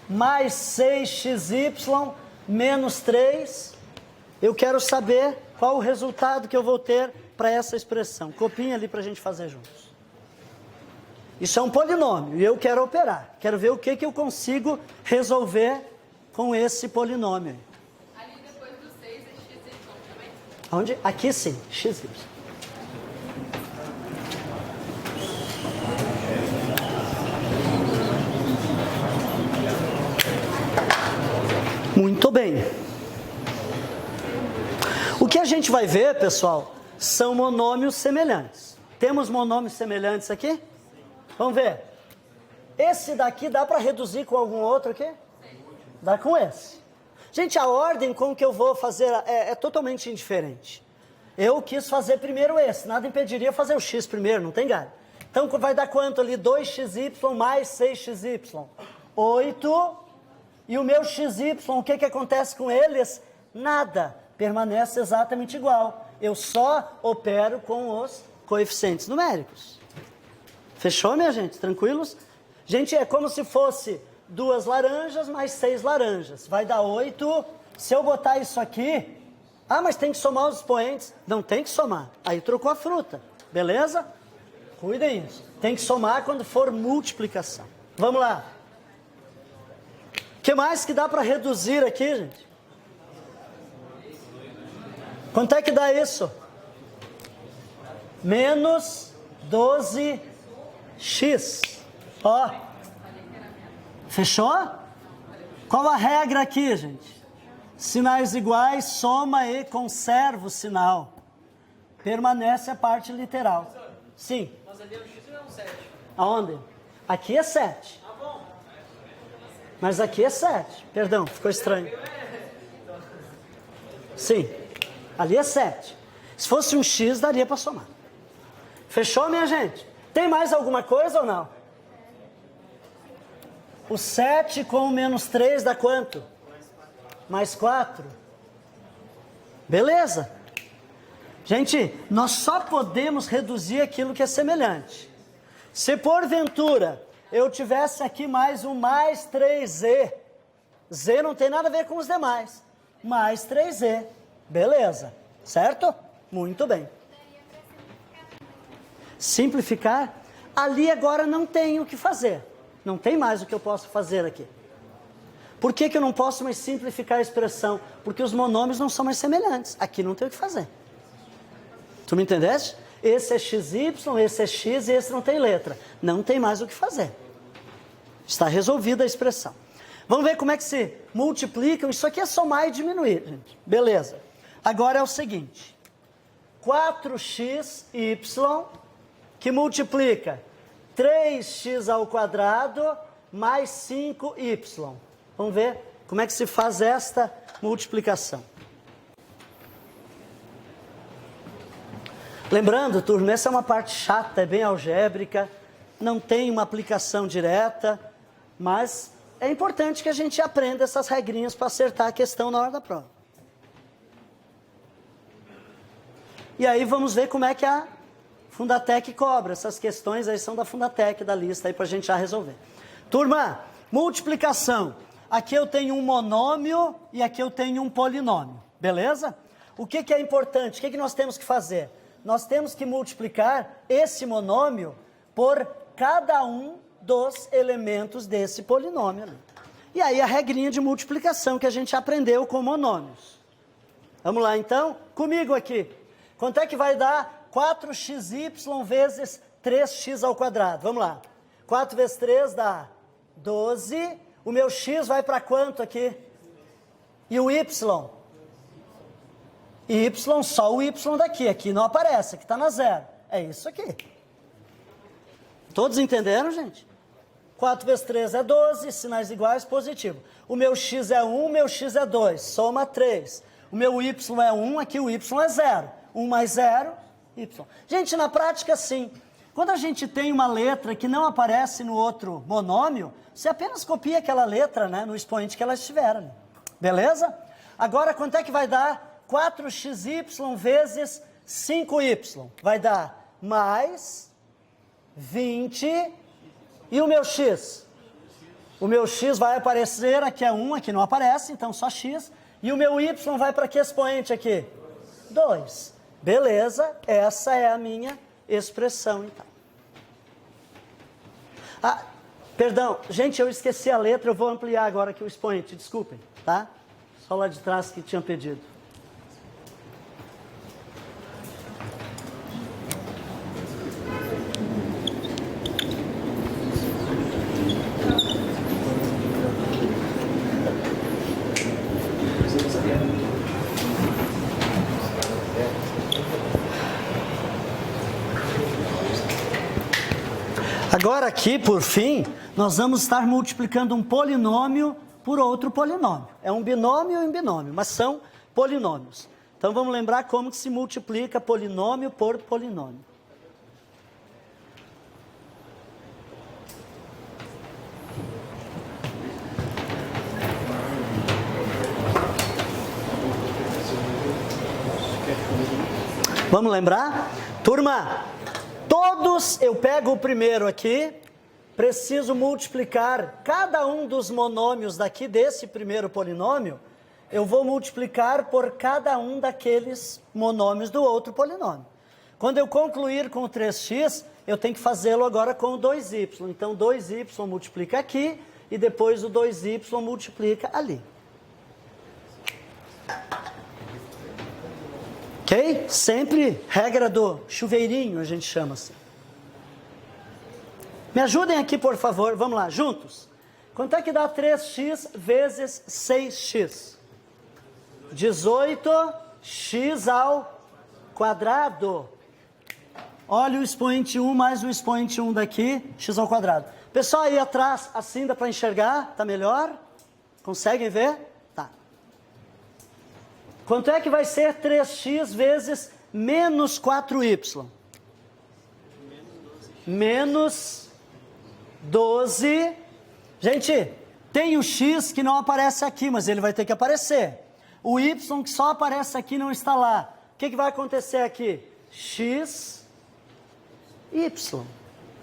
mais 6xy, menos 3. Eu quero saber qual o resultado que eu vou ter para essa expressão. Copinha ali para a gente fazer juntos. Isso é um polinômio e eu quero operar. Quero ver o que eu consigo resolver com esse polinômio. Ali depois do 6 é XY também? Onde? Aqui sim, XY. Muito bem. O que a gente vai ver, pessoal, são monômios semelhantes. Temos monômios semelhantes aqui? Vamos ver. Esse daqui dá para reduzir com algum outro aqui? Dá com esse. Gente, a ordem com que eu vou fazer é totalmente indiferente. Eu quis fazer primeiro esse, nada impediria fazer o x primeiro, não tem galho. Então vai dar quanto ali? 2xy mais 6xy. 8. E o meu xy, o que acontece com eles? Nada. Permanece exatamente igual. Eu só opero com os coeficientes numéricos. Fechou, minha gente? Tranquilos? Gente, é como se fosse 2 laranjas mais 6 laranjas. Vai dar 8. Se eu botar isso aqui... Ah, mas tem que somar os expoentes. Não tem que somar. Aí trocou a fruta. Beleza? Cuidem isso. Tem que somar quando for multiplicação. Vamos lá. O que mais que dá para reduzir aqui, gente? Quanto é que dá isso? Menos 12x. Ó. Fechou? Qual a regra aqui, gente? Sinais iguais, soma e conserva o sinal. Permanece a parte literal. Sim. Mas ali é um x ou é um 7? Aonde? Aqui é 7. Ah, bom. Mas aqui é 7. Perdão, ficou estranho. Sim. Ali é 7. Se fosse um x, daria para somar. Fechou, minha gente? Tem mais alguma coisa ou não? O 7 com o menos 3 dá quanto? Mais 4. Beleza. Gente, nós só podemos reduzir aquilo que é semelhante. Se porventura eu tivesse aqui mais um mais 3z, z não tem nada a ver com os demais, mais 3z, beleza, certo? Muito bem. Simplificar, ali agora não tem o que fazer, não tem mais o que eu posso fazer aqui. Por que eu não posso mais simplificar a expressão? Porque os monômios não são mais semelhantes, aqui não tem o que fazer. Tu me entendeste? Esse é xy, esse é x e esse não tem letra. Não tem mais o que fazer. Está resolvida a expressão. Vamos ver como é que se multiplicam. Isso aqui é somar e diminuir, gente. Beleza. Agora é o seguinte. 4xy que multiplica 3x ao quadrado mais 5y. Vamos ver como é que se faz esta multiplicação. Lembrando, turma, essa é uma parte chata, é bem algébrica, não tem uma aplicação direta, mas é importante que a gente aprenda essas regrinhas para acertar a questão na hora da prova. E aí vamos ver como é que a Fundatec cobra. Essas questões aí são da Fundatec, da lista aí para a gente já resolver. Turma, multiplicação. Aqui eu tenho um monômio e aqui eu tenho um polinômio, beleza? O que é importante? O que nós temos que fazer? Nós temos que multiplicar esse monômio por cada um dos elementos desse polinômio. Né? E aí a regrinha de multiplicação que a gente aprendeu com monômios. Vamos lá então? Comigo aqui. Quanto é que vai dar 4xy vezes 3x ao quadrado? Vamos lá. 4 vezes 3 dá 12. O meu x vai para quanto aqui? E o y? Y, só o y daqui. Aqui não aparece, aqui está na zero. É isso aqui. Todos entenderam, gente? 4 vezes 3 é 12, sinais iguais, positivo. O meu x é 1, o meu x é 2, soma 3. O meu y é 1, aqui o y é 0. 1 mais 0, y. Gente, na prática, sim. Quando a gente tem uma letra que não aparece no outro monômio, você apenas copia aquela letra, né, no expoente que ela estiver ali. Beleza? Agora, quanto é que vai dar 4xy vezes 5y? Vai dar mais 20 e o meu x? O meu x vai aparecer, aqui é 1, aqui não aparece, então só x. E o meu y vai para que expoente aqui? 2. Beleza, essa é a minha expressão, então. Ah, perdão, gente, eu esqueci a letra, eu vou ampliar agora aqui o expoente, desculpem, tá? Só lá de trás que tinha pedido. Agora aqui, por fim, nós vamos estar multiplicando um polinômio por outro polinômio. É um binômio e um binômio, mas são polinômios. Então vamos lembrar como que se multiplica polinômio por polinômio. Vamos lembrar? Turma, todos, eu pego o primeiro aqui, preciso multiplicar cada um dos monômios daqui desse primeiro polinômio, eu vou multiplicar por cada um daqueles monômios do outro polinômio. Quando eu concluir com o 3x, eu tenho que fazê-lo agora com o 2y. Então 2y multiplica aqui e depois o 2y multiplica ali. Ok? Sempre regra do chuveirinho, a gente chama assim. Me ajudem aqui, por favor. Vamos lá, juntos. Quanto é que dá 3x vezes 6x? 18x ao quadrado. Olha o expoente 1 mais o expoente 1 daqui, x ao quadrado. Pessoal, aí atrás, assim dá para enxergar? Tá melhor? Conseguem ver? Tá. Quanto é que vai ser 3x vezes menos 4y? Menos 12. Gente, tem o x que não aparece aqui, mas ele vai ter que aparecer. O y que só aparece aqui não está lá. O que vai acontecer aqui? X, y.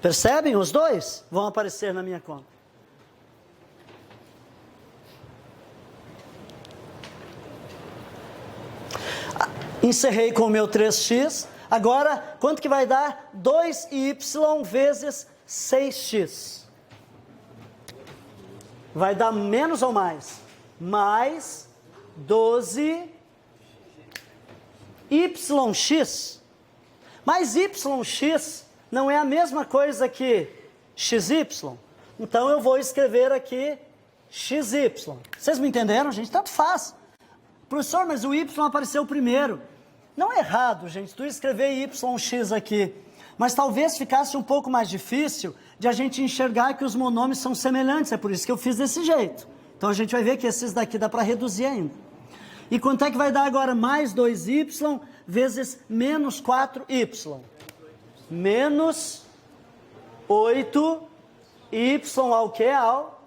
Percebem? Os dois vão aparecer na minha conta. Encerrei com o meu 3x. Agora, quanto que vai dar 2y vezes 6x? Vai dar menos ou mais? Mais 12 yx. Mas yx não é a mesma coisa que xy. Então eu vou escrever aqui xy. Vocês me entenderam, gente? Tanto faz. Professor, mas o y apareceu primeiro. Não é errado, gente, tu escrever yx aqui. Mas talvez ficasse um pouco mais difícil de a gente enxergar que os monômios são semelhantes. É por isso que eu fiz desse jeito. Então a gente vai ver que esses daqui dá para reduzir ainda. E quanto é que vai dar agora? Mais 2y vezes menos 4y. Menos 8y ao quê? Ao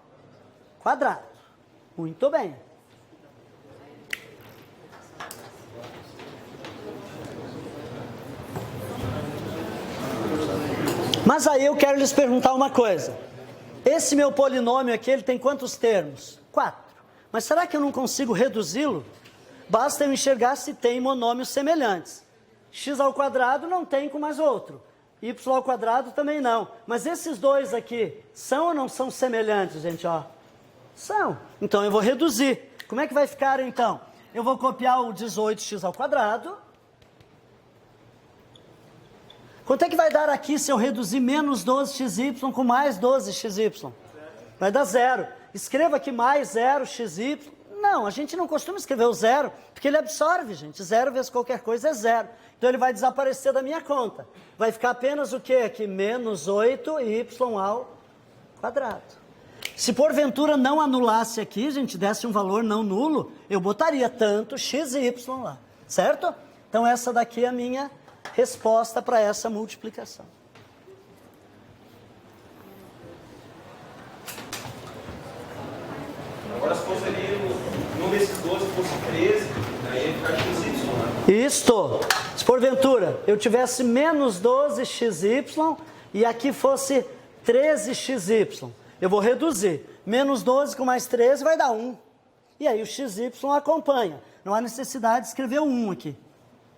quadrado. Muito bem. Mas aí eu quero lhes perguntar uma coisa. Esse meu polinômio aqui, ele tem quantos termos? 4. Mas será que eu não consigo reduzi-lo? Basta eu enxergar se tem monômios semelhantes. X ao quadrado não tem com mais outro. Y ao quadrado também não. Mas esses dois aqui, são ou não são semelhantes, gente? Ó, são. Então eu vou reduzir. Como é que vai ficar então? Eu vou copiar o 18x ao quadrado. Quanto é que vai dar aqui se eu reduzir menos 12xy com mais 12xy? Vai dar 0. Escreva aqui mais 0xy. Não, a gente não costuma escrever o 0, porque ele absorve, gente. 0 vezes qualquer coisa é 0. Então ele vai desaparecer da minha conta. Vai ficar apenas o quê aqui? Menos 8y ao quadrado. Se porventura não anulasse aqui, gente, desse um valor não nulo, eu botaria tanto xy lá, certo? Então essa daqui é a minha resposta para essa multiplicação. Agora, se fosse ali, um desses dois fosse 13, 13, aí ia ficar XY, né? Isto. Se porventura eu tivesse menos 12xy e aqui fosse 13xy, eu vou reduzir. Menos 12 com mais 13 vai dar 1. E aí o xy acompanha. Não há necessidade de escrever o 1 aqui.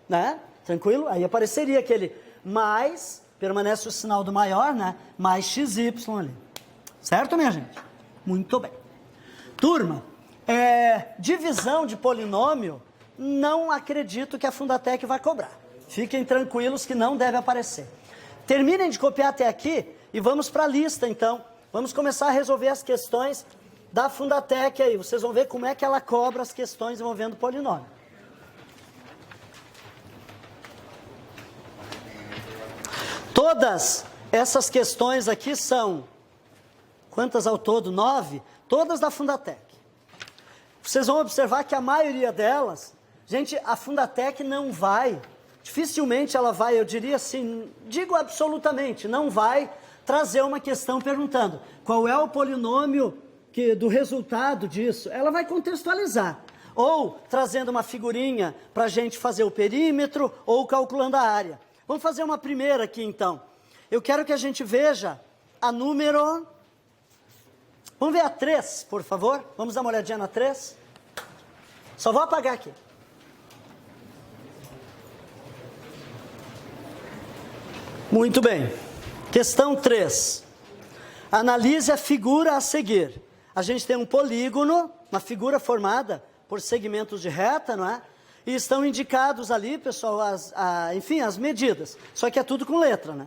Né? Tranquilo? Aí apareceria aquele mais, permanece o sinal do maior, né? Mais xy ali. Certo, minha gente? Muito bem. Turma, divisão de polinômio, não acredito que a Fundatec vai cobrar. Fiquem tranquilos que não deve aparecer. Terminem de copiar até aqui e vamos para a lista, então. Vamos começar a resolver as questões da Fundatec aí. Vocês vão ver como é que ela cobra as questões envolvendo polinômio. Todas essas questões aqui são, quantas ao todo? 9? Todas da Fundatec. Vocês vão observar que a maioria delas, gente, a Fundatec não vai, dificilmente ela vai, eu diria assim, digo absolutamente, não vai trazer uma questão perguntando qual é o polinômio do resultado disso. Ela vai contextualizar. Ou trazendo uma figurinha para a gente fazer o perímetro, ou calculando a área. Vamos fazer uma primeira aqui, então. Eu quero que a gente veja a número... Vamos ver a 3, por favor? Vamos dar uma olhadinha na 3? Só vou apagar aqui. Muito bem. Questão 3. Analise a figura a seguir. A gente tem um polígono, uma figura formada por segmentos de reta, não é? E estão indicados ali, pessoal, enfim, as medidas. Só que é tudo com letra, né?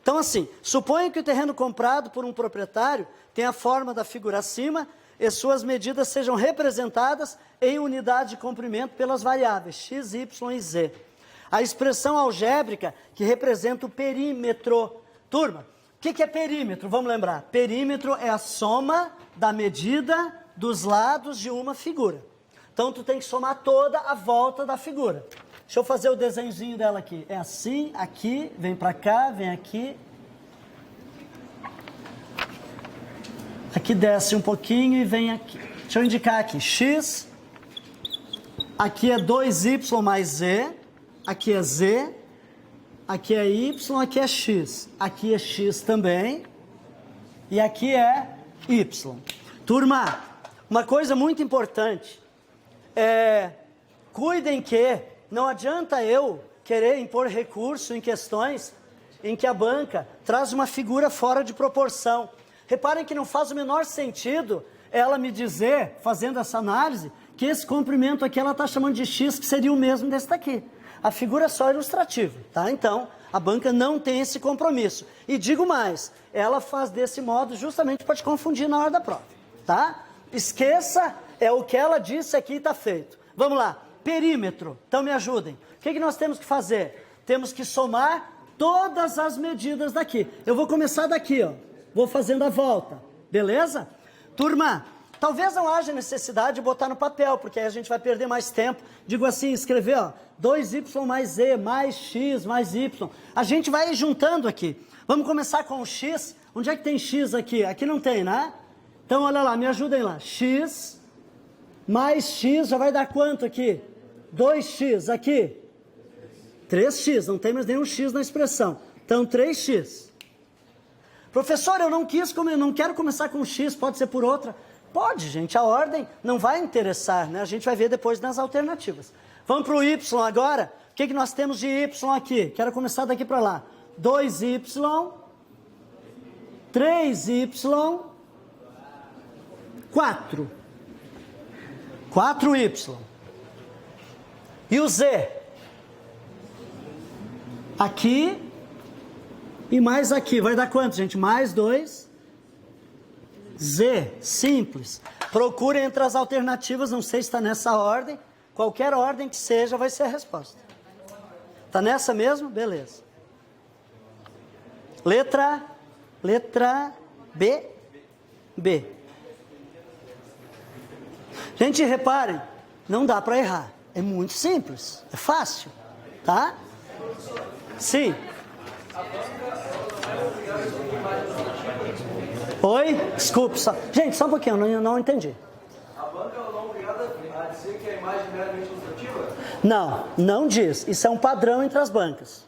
Então, assim, suponha que o terreno comprado por um proprietário tenha a forma da figura acima e suas medidas sejam representadas em unidade de comprimento pelas variáveis x, y e z. A expressão algébrica que representa o perímetro. Turma, o que é perímetro? Vamos lembrar. Perímetro é a soma da medida dos lados de uma figura. Então, tu tem que somar toda a volta da figura. Deixa eu fazer o desenhozinho dela aqui. É assim, aqui, vem pra cá, vem aqui. Aqui desce um pouquinho e vem aqui. Deixa eu indicar aqui. X. Aqui é 2y mais z. Aqui é z. Aqui é y, aqui é x. Aqui é x também. E aqui é y. Turma, uma coisa muito importante. Cuidem que não adianta eu querer impor recurso em questões em que a banca traz uma figura fora de proporção. Reparem que não faz o menor sentido ela me dizer, fazendo essa análise, que esse comprimento aqui ela está chamando de x, que seria o mesmo desse daqui. A figura é só ilustrativa, tá? Então, a banca não tem esse compromisso. E digo mais, ela faz desse modo justamente para te confundir na hora da prova, tá? Esqueça, é o que ela disse aqui e está feito. Vamos lá, perímetro, então me ajudem. O que nós temos que fazer? Temos que somar todas as medidas daqui. Eu vou começar daqui, ó. Vou fazendo a volta, beleza? Turma, talvez não haja necessidade de botar no papel, porque aí a gente vai perder mais tempo. Digo assim, escrever, ó, 2y mais z, mais x, mais y. A gente vai juntando aqui. Vamos começar com o x. Onde é que tem x aqui? Aqui não tem, né? Então, olha lá, me ajudem lá. X mais x já vai dar quanto aqui? 2x. Aqui? 3x. Não tem mais nenhum x na expressão. Então, 3x. Professor, eu não quero começar com x, pode ser por outra? Pode, gente, a ordem não vai interessar, né? A gente vai ver depois nas alternativas. Vamos para o y agora? O que nós temos de y aqui? Quero começar daqui para lá. 2y, 3y, 4. 4y. E o z? Aqui e mais aqui. Vai dar quanto, gente? Mais 2. Z. Simples. Procure entre as alternativas, não sei se está nessa ordem. Qualquer ordem que seja, vai ser a resposta. Está nessa mesmo? Beleza. Letra B. B. Gente, reparem, não dá para errar. É muito simples, é fácil, tá? Sim. Oi? Desculpe, gente, só um pouquinho, eu não entendi. A banca não é obrigada a dizer que a imagem é meramente ilustrativa? Não, não diz. Isso é um padrão entre as bancas.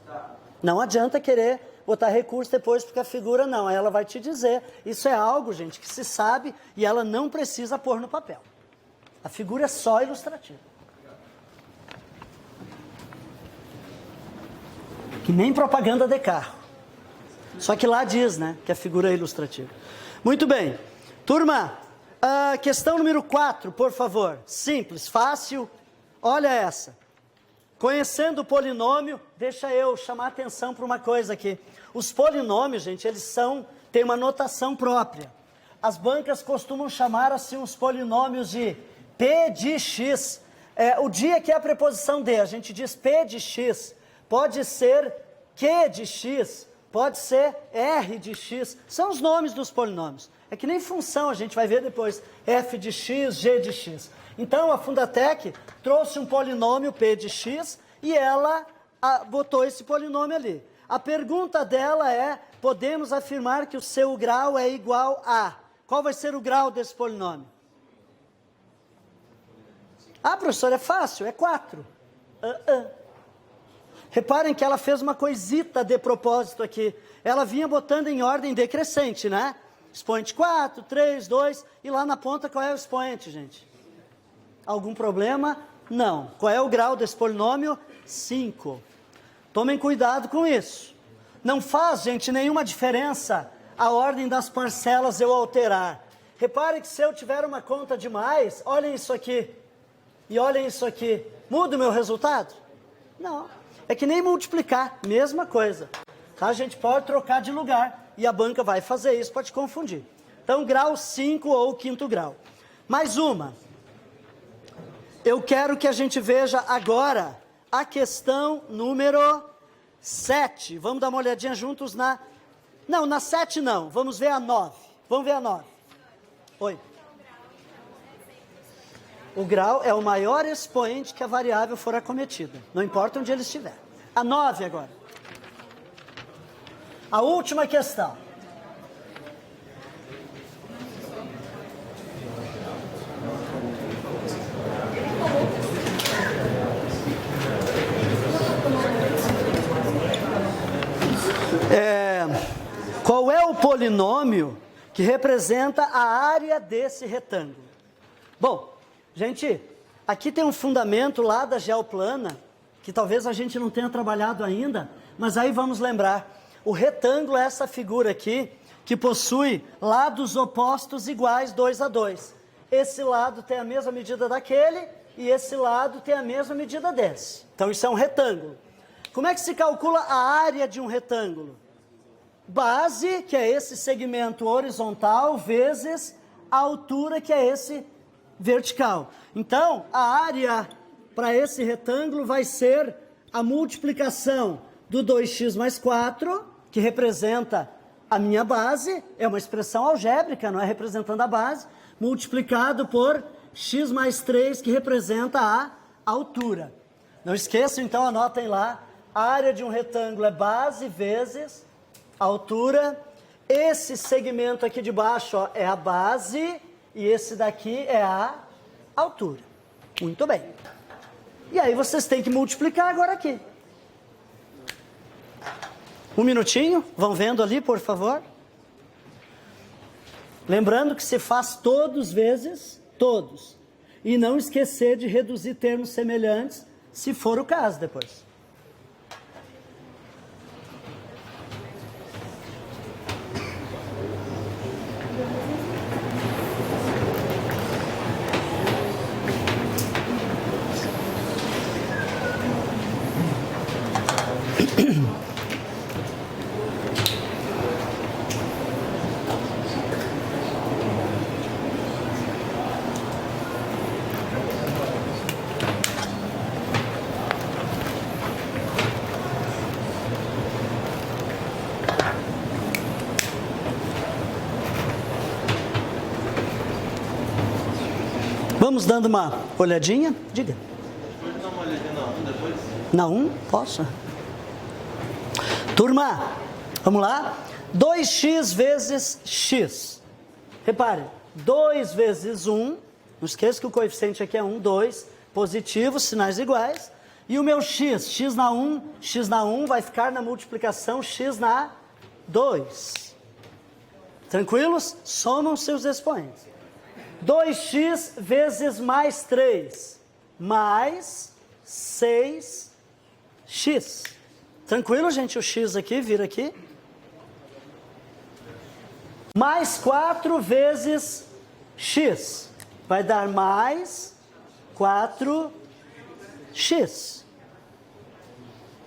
Tá. Não adianta querer botar recurso depois porque a figura não. Aí ela vai te dizer. Isso é algo, gente, que se sabe e ela não precisa pôr no papel. A figura é só ilustrativa. Que nem propaganda de carro. Só que lá diz, né, que a figura é ilustrativa. Muito bem. Turma, questão número 4, por favor. Simples, fácil. Olha essa. Conhecendo o polinômio, deixa eu chamar a atenção para uma coisa aqui. Os polinômios, gente, eles têm uma notação própria. As bancas costumam chamar assim os polinômios de P de x. O dia que é a preposição de, a gente diz P de x. Pode ser Q de x, pode ser R de x. São os nomes dos polinômios. É que nem função, a gente vai ver depois. F de x, G de x. Então, a Fundatec trouxe um polinômio P de x e ela botou esse polinômio ali. A pergunta dela é, podemos afirmar que o seu grau é igual a... Qual vai ser o grau desse polinômio? Ah, professor, é fácil, é 4. Reparem que ela fez uma coisita de propósito aqui. Ela vinha botando em ordem decrescente, né? Expoente 4, 3, 2, e lá na ponta qual é o expoente, gente? Algum problema? Não. Qual é o grau desse polinômio? 5. Tomem cuidado com isso. Não faz, gente, nenhuma diferença a ordem das parcelas eu alterar. Reparem que se eu tiver uma conta de mais, olhem isso aqui, e olhem isso aqui, muda o meu resultado? Não. É que nem multiplicar, mesma coisa. Tá? A gente pode trocar de lugar, e a banca vai fazer isso para te confundir. Então, grau 5 ou 5º grau. Mais uma. Eu quero que a gente veja agora a questão número 7. Vamos dar uma olhadinha juntos na... Não, na 7 não. Vamos ver a 9. Vamos ver a 9. Oi. O grau é o maior expoente que a variável for acometida. Não importa onde ele estiver. A 9 agora. A última questão. Qual é o polinômio que representa a área desse retângulo? Bom, gente, aqui tem um fundamento lá da geoplana, que talvez a gente não tenha trabalhado ainda, mas aí vamos lembrar. O retângulo é essa figura aqui, que possui lados opostos iguais 2 a 2. Esse lado tem a mesma medida daquele, e esse lado tem a mesma medida desse. Então isso é um retângulo. Como é que se calcula a área de um retângulo? Base, que é esse segmento horizontal, vezes a altura, que é esse vertical. Então, a área para esse retângulo vai ser a multiplicação do 2x mais 4, que representa a minha base, é uma expressão algébrica, não é representando a base, multiplicado por x mais 3, que representa a altura. Não esqueçam, então, anotem lá, a área de um retângulo é base vezes a altura. Esse segmento aqui de baixo, ó, é a base, e esse daqui é a altura. Muito bem. E aí vocês têm que multiplicar agora aqui. Um minutinho, vão vendo ali, por favor. Lembrando que se faz todos vezes todos. E não esquecer de reduzir termos semelhantes, se for o caso depois. Vamos dando uma olhadinha? Diga. Pode dar uma olhadinha na 1 depois? Na 1? Posso? Turma, vamos lá? 2x vezes x. Repare, 2 vezes 1 Não esqueça que o coeficiente aqui é 1, 2, positivo, sinais iguais. E o meu x na 1 vai ficar na multiplicação x na 2. Tranquilos? Somam seus expoentes. 2x vezes mais 3, mais 6x. Tranquilo, gente? O x aqui, vira aqui. Mais 4 vezes x. Vai dar mais 4x.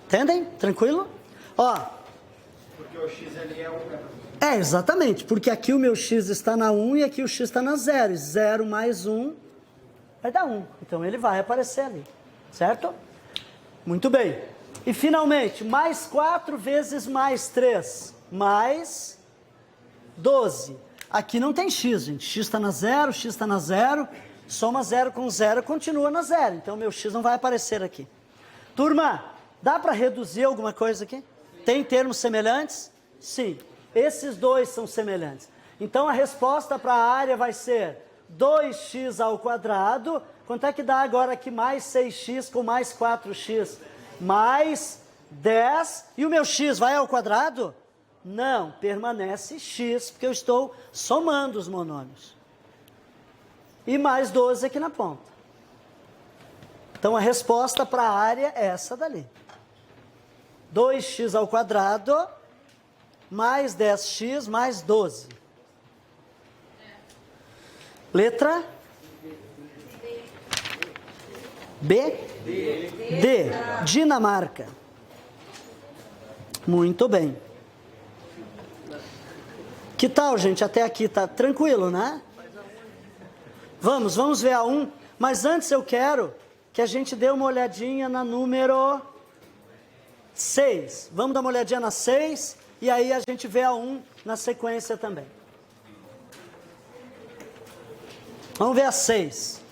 Entendem? Tranquilo? Ó. Porque o x ali é 1, né? É, exatamente. Porque aqui o meu x está na 1 e aqui o x está na 0. E 0 mais 1 vai dar 1. Então ele vai aparecer ali. Certo? Muito bem. E finalmente, mais 4 vezes mais 3. Mais 12. Aqui não tem x, gente. X está na 0, x está na 0. Soma 0 com 0, continua na 0. Então, meu x não vai aparecer aqui. Turma, dá para reduzir alguma coisa aqui? Tem termos semelhantes? Sim. Esses dois são semelhantes. Então, a resposta para a área vai ser 2x ao quadrado. Quanto é que dá agora aqui mais 6x com mais 4x? Mais 10. E o meu x vai ao quadrado? Não, permanece x, porque eu estou somando os monômios. E mais 12 aqui na ponta. Então, a resposta para a área é essa dali. 2x ao quadrado, mais 10x, mais 12. Letra? B? D. Dinamarca. Muito bem. Que tal, gente? Até aqui tá tranquilo, né? Vamos ver a 1. Mas antes eu quero que a gente dê uma olhadinha na número 6. Vamos dar uma olhadinha na 6 e aí a gente vê a 1 na sequência também. Vamos ver a 6.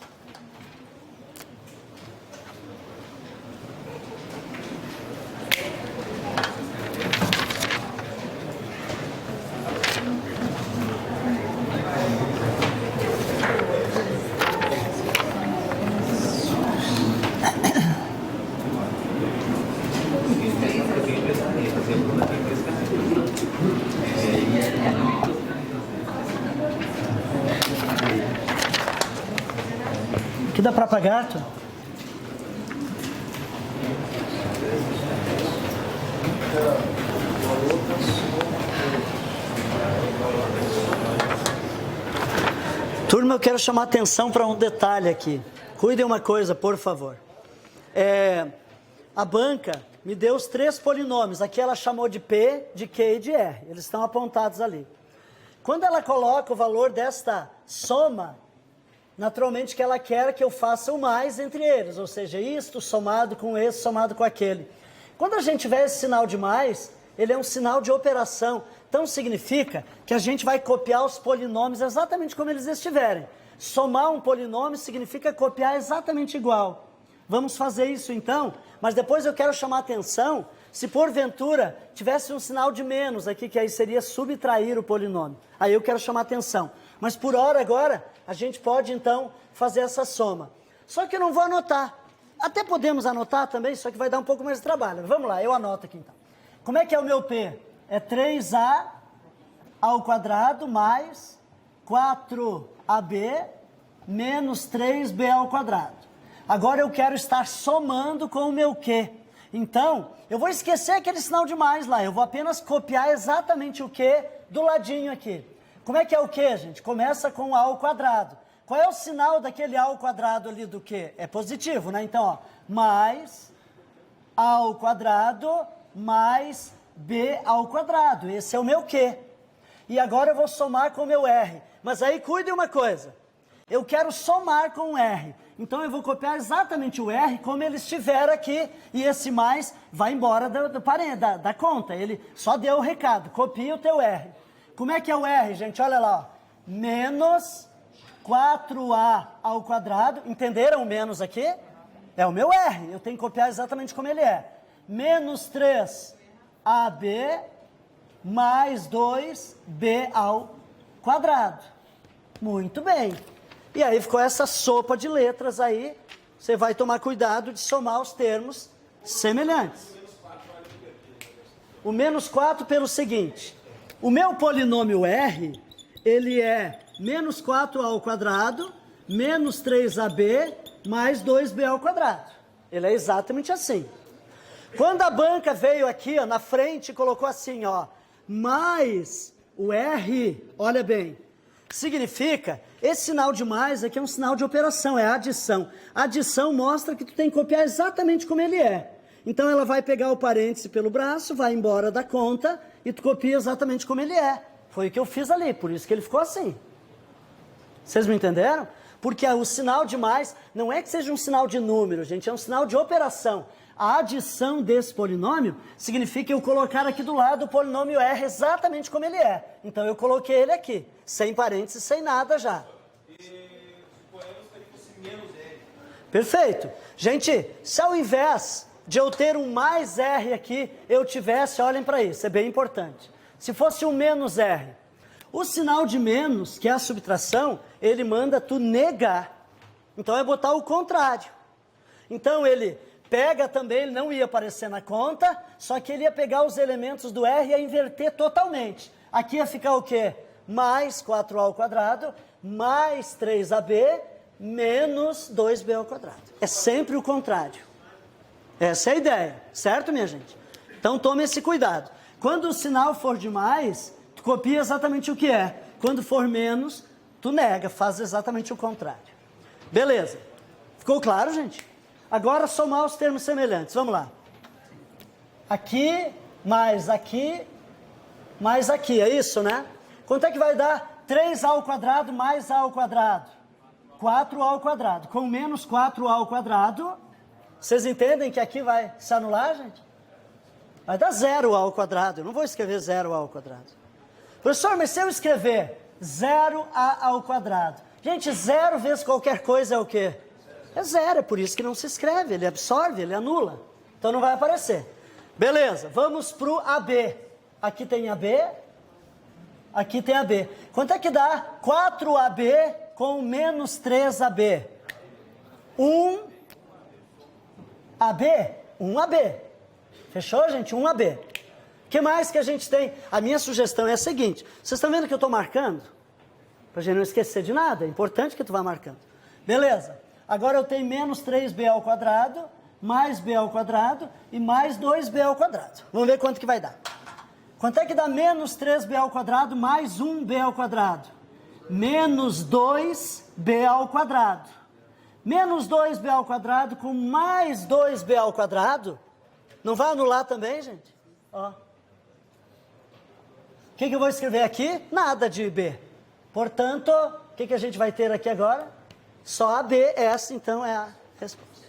Que dá para pagar, tu? Turma, eu quero chamar atenção para um detalhe aqui. Cuidem uma coisa, por favor. A banca me deu os 3 polinômios. Aqui ela chamou de P, de Q e de R. Eles estão apontados ali. Quando ela coloca o valor desta soma, naturalmente que ela quer que eu faça o mais entre eles, ou seja, isto somado com esse, somado com aquele. Quando a gente tiver esse sinal de mais, ele é um sinal de operação. Então significa que a gente vai copiar os polinômios exatamente como eles estiverem. Somar um polinômio significa copiar exatamente igual. Vamos fazer isso então, mas depois eu quero chamar a atenção se porventura tivesse um sinal de menos aqui, que aí seria subtrair o polinômio. Aí eu quero chamar a atenção. Mas por hora agora, a gente pode então fazer essa soma. Só que eu não vou anotar. Até podemos anotar também, só que vai dar um pouco mais de trabalho. Vamos lá, eu anoto aqui então. Como é que é o meu P? É 3A ao quadrado mais 4AB menos 3B ao quadrado. Agora eu quero estar somando com o meu Q. Então, eu vou esquecer aquele sinal de mais lá. Eu vou apenas copiar exatamente o Q do ladinho aqui. Como é que é o Q, gente? Começa com A ao quadrado. Qual é o sinal daquele A ao quadrado ali do Q? É positivo, né? Então, ó, mais A ao quadrado mais B ao quadrado. Esse é o meu Q. E agora eu vou somar com o meu R. Mas aí cuide uma coisa. Eu quero somar com o R. Então eu vou copiar exatamente o R como ele estiver aqui. E esse mais vai embora da conta. Ele só deu o recado. Copia o teu R. Como é que é o R, gente? Olha lá. Ó. Menos 4A ao quadrado. Entenderam o menos aqui? É o meu R. Eu tenho que copiar exatamente como ele é. Menos 3AB mais 2B ao quadrado. Muito bem. E aí ficou essa sopa de letras aí, você vai tomar cuidado de somar os termos semelhantes. O menos 4 pelo seguinte, o meu polinômio R, ele é menos 4a ao quadrado, menos 3ab, mais 2b ao quadrado. Ele é exatamente assim. Quando a banca veio aqui, ó, na frente e colocou assim, ó, mais o R, olha bem, significa, esse sinal de mais aqui é um sinal de operação, é adição. Adição mostra que tu tem que copiar exatamente como ele é. Então ela vai pegar o parêntese pelo braço, vai embora da conta e tu copia exatamente como ele é. Foi o que eu fiz ali, por isso que ele ficou assim. Vocês me entenderam? Porque o sinal de mais não é que seja um sinal de número, gente, é um sinal de operação. A adição desse polinômio significa eu colocar aqui do lado o polinômio R exatamente como ele é. Então eu coloquei ele aqui, sem parênteses, sem nada já. Perfeito. Gente, se ao invés de eu ter um mais R aqui, eu tivesse, olhem para isso, é bem importante. Se fosse um menos R, o sinal de menos, que é a subtração, ele manda tu negar. Então é botar o contrário. Então ele pega também, ele não ia aparecer na conta, só que ele ia pegar os elementos do R e ia inverter totalmente. Aqui ia ficar o quê? Mais 4a ao quadrado, mais 3ab, menos 2b ao quadrado. É sempre o contrário. Essa é a ideia, certo, minha gente? Então tome esse cuidado. Quando o sinal for de mais, tu copia exatamente o que é. Quando for menos, tu nega, faz exatamente o contrário. Beleza. Ficou claro, gente? Agora somar os termos semelhantes. Vamos lá. Aqui, mais aqui, é isso, né? Quanto é que vai dar 3a ao quadrado mais a ao quadrado? 4a ao quadrado. Com menos 4a ao quadrado, vocês entendem que aqui vai se anular, gente? Vai dar 0a ao quadrado. Eu não vou escrever 0a ao quadrado. Professor, mas se eu escrever 0a ao quadrado, gente, 0 vezes qualquer coisa é o quê? É 0, é por isso que não se escreve, ele absorve, ele anula. Então não vai aparecer. Beleza, vamos para o AB. Aqui tem AB, aqui tem AB. Quanto é que dá 4AB com menos 3AB? 1AB. 1AB. Fechou, gente? 1AB. O que mais que a gente tem? A minha sugestão é a seguinte. Vocês estão vendo que eu estou marcando? Para a gente não esquecer de nada. É importante que tu vá marcando. Beleza. Agora eu tenho menos 3b ao quadrado, mais b ao quadrado e mais 2b ao quadrado. Vamos ver quanto que vai dar. Quanto é que dá menos 3b ao quadrado mais 1b ao quadrado? Menos 2b ao quadrado. Menos 2b ao quadrado com mais 2b ao quadrado. Não vai anular também, gente? Ó. O que eu vou escrever aqui? Nada de b. Portanto, o que a gente vai ter aqui agora? Só a B, essa então é a resposta.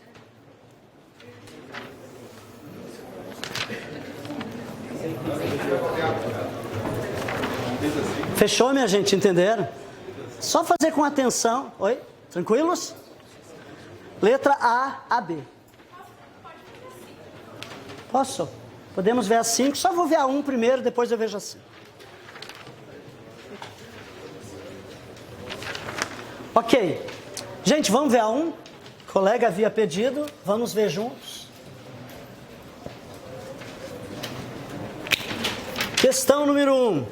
Fechou, minha gente? Entenderam? Só fazer com atenção. Oi? Tranquilos? Letra A, AB. Posso? Podemos ver a 5. Só vou ver a 1 primeiro, depois eu vejo a 5. Ok. Gente, vamos ver a 1? O colega havia pedido, vamos ver juntos. Questão número 1.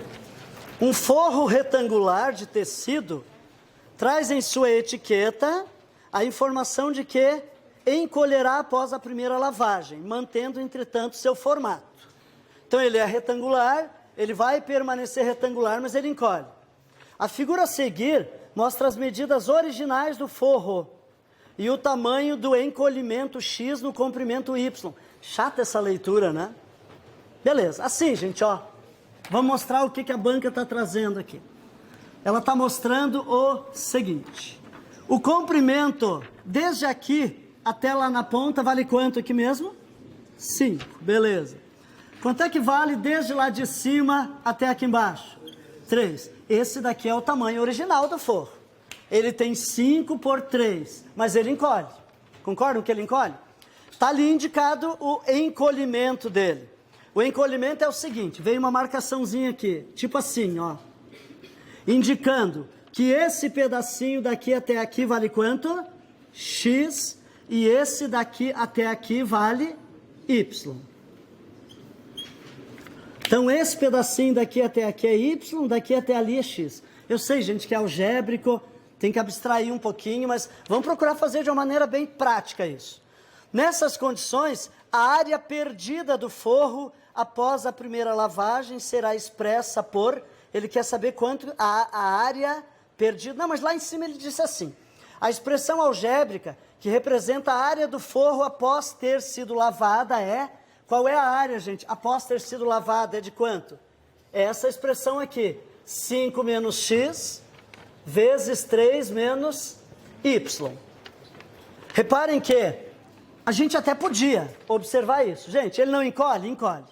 Um forro retangular de tecido traz em sua etiqueta a informação de que encolherá após a primeira lavagem, mantendo, entretanto, seu formato. Então, ele é retangular, ele vai permanecer retangular, mas ele encolhe. A figura a seguir mostra as medidas originais do forro e o tamanho do encolhimento X no comprimento Y. Chata essa leitura, né? Beleza, assim, gente, ó. Vamos mostrar o que a banca está trazendo aqui. Ela está mostrando o seguinte. O comprimento, desde aqui até lá na ponta, vale quanto aqui mesmo? 5, beleza. Quanto é que vale desde lá de cima até aqui embaixo? 3. Esse daqui é o tamanho original do forro. Ele tem 5 por 3, mas ele encolhe. Concordam que ele encolhe? Está ali indicado o encolhimento dele. O encolhimento é o seguinte, vem uma marcaçãozinha aqui, tipo assim, ó. Indicando que esse pedacinho daqui até aqui vale quanto? X, e esse daqui até aqui vale Y. Então, esse pedacinho daqui até aqui é Y, daqui até ali é X. Eu sei, gente, que é algébrico, tem que abstrair um pouquinho, mas vamos procurar fazer de uma maneira bem prática isso. Nessas condições, a área perdida do forro após a primeira lavagem será expressa por... Ele quer saber quanto a área perdida... Não, mas lá em cima ele disse assim. A expressão algébrica, que representa a área do forro após ter sido lavada é... Qual é a área, gente? Após ter sido lavada é de quanto? É essa expressão aqui. 5 menos x vezes 3 menos y. Reparem que a gente até podia observar isso. Gente, ele não encolhe? Encolhe.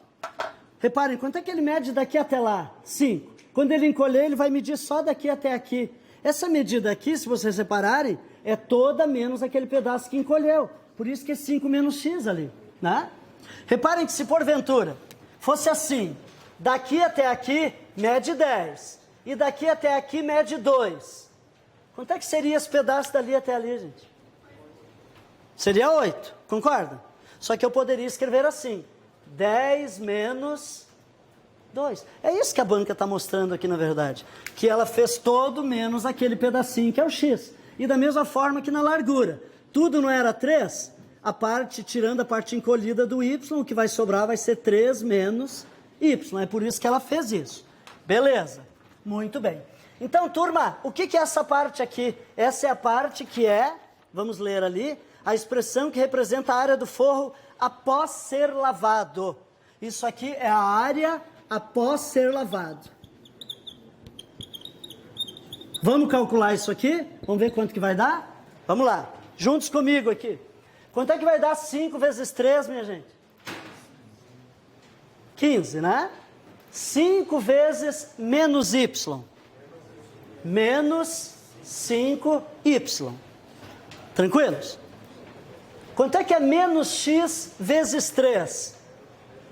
Reparem, quanto é que ele mede daqui até lá? 5. Quando ele encolher, ele vai medir só daqui até aqui. Essa medida aqui, se vocês repararem, é toda menos aquele pedaço que encolheu. Por isso que é 5 menos x ali, né? Reparem que se porventura fosse assim, daqui até aqui mede 10, e daqui até aqui mede 2. Quanto é que seria esse pedaço dali até ali, gente? Seria 8, concorda? Só que eu poderia escrever assim, 10 menos 2. É isso que a banca está mostrando aqui, na verdade. Que ela fez todo menos aquele pedacinho que é o x. E da mesma forma que na largura. Tudo não era 3? A parte, tirando a parte encolhida do y, o que vai sobrar vai ser 3 menos y. É por isso que ela fez isso. Beleza. Muito bem. Então, turma, o que é essa parte aqui? Essa é a parte que é, vamos ler ali, a expressão que representa a área do forro após ser lavado. Isso aqui é a área após ser lavado. Vamos calcular isso aqui? Vamos ver quanto que vai dar? Vamos lá. Juntos comigo aqui. Quanto é que vai dar 5 vezes 3, minha gente? 15, né? 5 vezes menos y. Menos 5y. Tranquilos? Quanto é que é menos x vezes 3?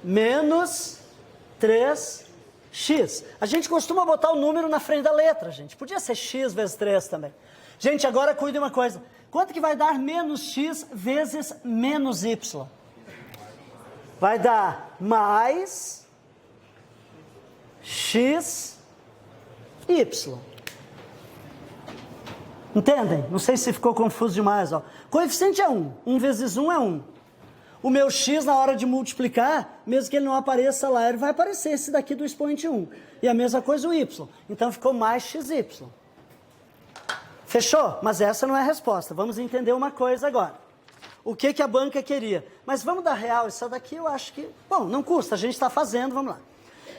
Menos 3x. A gente costuma botar o número na frente da letra, gente. Podia ser x vezes 3 também. Gente, agora cuide de uma coisa. Quanto que vai dar menos x vezes menos y? Vai dar mais x, y. Entendem? Não sei se ficou confuso demais. Ó. Coeficiente é 1. 1 vezes 1 é 1. O meu x, na hora de multiplicar, mesmo que ele não apareça lá, ele vai aparecer esse daqui do expoente 1. E a mesma coisa o y. Então ficou mais xy. Fechou? Mas essa não é a resposta. Vamos entender uma coisa agora. O que a banca queria? Mas vamos dar real, isso daqui eu acho que... Bom, não custa, a gente está fazendo, vamos lá.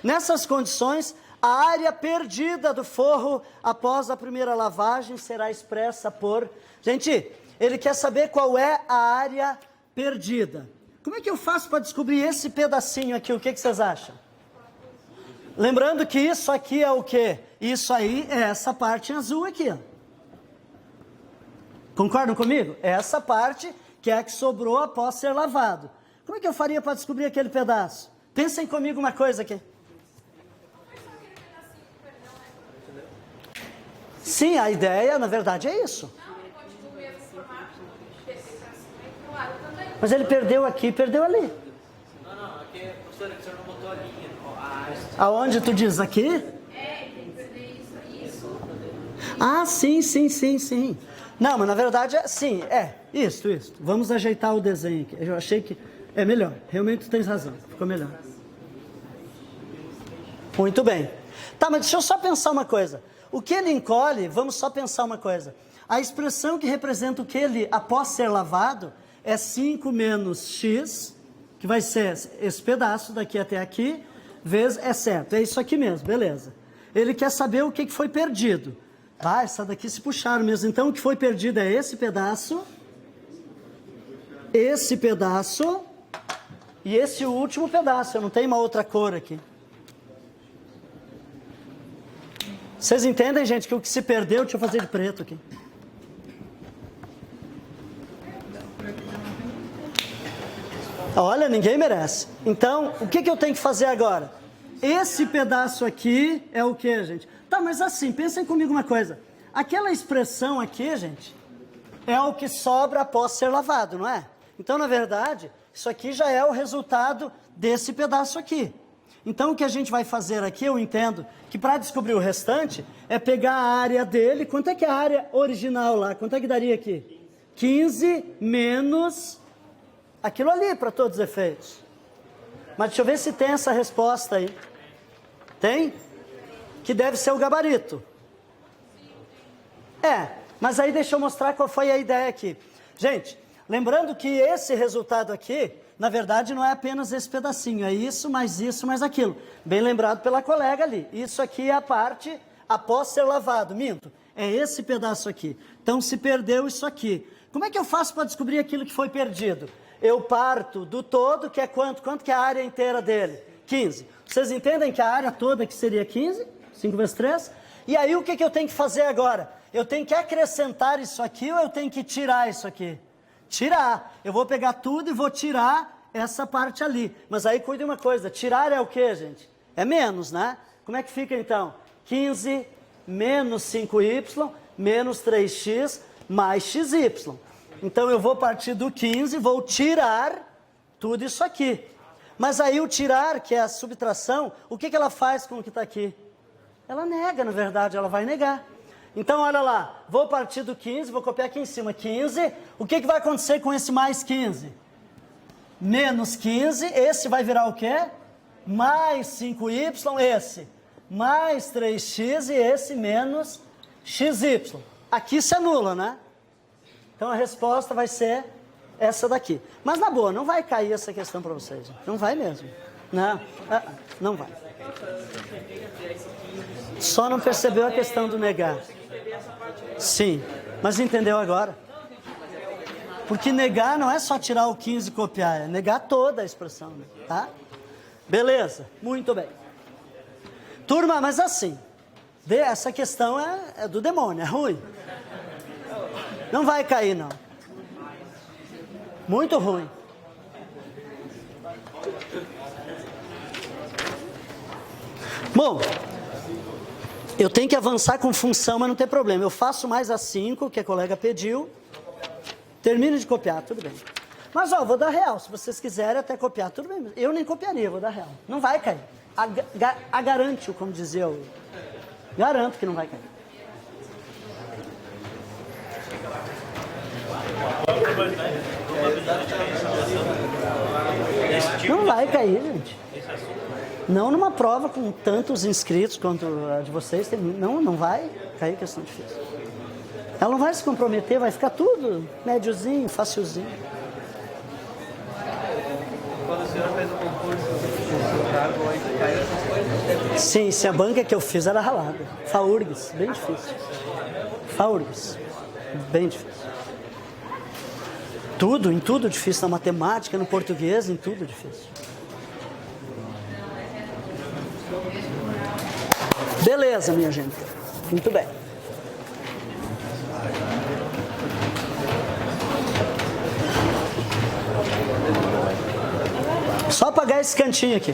Nessas condições, a área perdida do forro após a primeira lavagem será expressa por... Gente, ele quer saber qual é a área perdida. Como é que eu faço para descobrir esse pedacinho aqui? O que vocês acham? Lembrando que isso aqui é o quê? Isso aí é essa parte azul aqui, ó. Concordam comigo? Essa parte que é a que sobrou após ser lavado. Como é que eu faria para descobrir aquele pedaço? Pensem comigo uma coisa aqui. Sim, a ideia, na verdade, é isso. Mas ele perdeu aqui, perdeu ali. Não, aqui, professora, que o senhor não botou a linha. Aonde tu diz? Aqui? É, tem que perder isso. Ah, sim. Não, mas na verdade, sim, isso. Vamos ajeitar o desenho aqui. Eu achei que é melhor. Realmente tu tens razão, ficou melhor. Muito bem. Tá, mas deixa eu só pensar uma coisa. O que ele encolhe, vamos só pensar uma coisa. A expressão que representa o que ele, após ser lavado, é 5 menos x, que vai ser esse pedaço daqui até aqui, vezes, é certo, é isso aqui mesmo, beleza. Ele quer saber o que foi perdido. Ah, essa daqui se puxaram mesmo. Então, o que foi perdido é esse pedaço e esse último pedaço. Eu não tenho uma outra cor aqui. Vocês entendem, gente, que o que se perdeu, deixa eu fazer de preto aqui. Olha, ninguém merece. Então, o que eu tenho que fazer agora? Esse pedaço aqui é o que, gente? Tá, mas assim, pensem comigo uma coisa. Aquela expressão aqui, gente, é o que sobra após ser lavado, não é? Então, na verdade, isso aqui já é o resultado desse pedaço aqui. Então, o que a gente vai fazer aqui, eu entendo que para descobrir o restante, é pegar a área dele. Quanto é que é a área original lá? Quanto é que daria aqui? 15 menos aquilo ali, para todos os efeitos. Mas deixa eu ver se tem essa resposta aí. Tem? Que deve ser o gabarito. Mas aí deixa eu mostrar qual foi a ideia aqui. Gente, lembrando que esse resultado aqui, na verdade, não é apenas esse pedacinho, é isso, mais aquilo. Bem lembrado pela colega ali. Isso aqui é a parte após ser lavado. Minto, é esse pedaço aqui. Então, se perdeu isso aqui. Como é que eu faço para descobrir aquilo que foi perdido? Eu parto do todo, que é quanto? Quanto que é a área inteira dele? 15. Vocês entendem que a área toda que seria 15? 5 vezes 3? E aí, o que eu tenho que fazer agora? Eu tenho que acrescentar isso aqui ou eu tenho que tirar isso aqui? Tirar. Eu vou pegar tudo e vou tirar essa parte ali. Mas aí cuide uma coisa, tirar é o quê, gente? É menos, né? Como é que fica então? 15 menos 5y menos 3x mais xy. Então eu vou partir do 15, vou tirar tudo isso aqui. Mas aí o tirar, que é a subtração, o que ela faz com o que está aqui? Ela nega, na verdade, ela vai negar. Então, olha lá, vou partir do 15, vou copiar aqui em cima, 15. O que vai acontecer com esse mais 15? Menos 15, esse vai virar o quê? Mais 5y, esse. Mais 3x e esse menos xy. Aqui se anula, né? Então, a resposta vai ser essa daqui. Mas, na boa, não vai cair essa questão para vocês. Não vai mesmo. Não, não vai. Só não percebeu a questão do negar. Sim, mas entendeu agora? Porque negar não é só tirar o 15 e copiar, é negar toda a expressão, tá? Beleza, muito bem. Turma, mas assim, essa questão é do demônio, é ruim. Não vai cair, não. Muito ruim. Bom, eu tenho que avançar com função, mas não tem problema. Eu faço mais as 5 que a colega pediu. Termino de copiar, tudo bem. Mas, ó, vou dar real. Se vocês quiserem até copiar, tudo bem. Eu nem copiaria, vou dar real. Não vai cair. Garante-o, como dizia o... Garanto que não vai cair. Não vai cair, gente. Não numa prova com tantos inscritos quanto a de vocês. Não vai cair questão difícil. Ela não vai se comprometer, vai ficar tudo médiozinho, facilzinho. Quando a senhora fez o concurso, o cargo caiu. Sim, se a banca que eu fiz era ralada. FAURGS, bem difícil. FAURGS, bem difícil. Em tudo difícil, na matemática, no português, em tudo difícil. Beleza, minha gente. Muito bem. Só apagar esse cantinho aqui.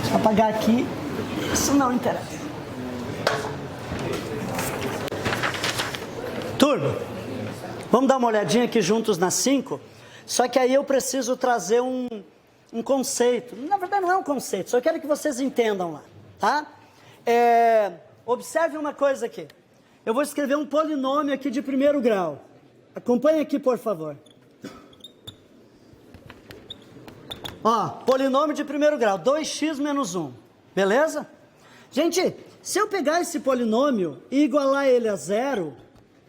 Só apagar aqui. Isso não interessa. Turma, vamos dar uma olhadinha aqui juntos nas 5. Só que aí eu preciso trazer um conceito. Na verdade não é um conceito, só quero que vocês entendam lá, tá? Observe uma coisa aqui. Eu vou escrever um polinômio aqui de primeiro grau. Acompanhe aqui, por favor. Ó, polinômio de primeiro grau, 2x menos 1. Beleza? Gente, se eu pegar esse polinômio e igualar ele a 0...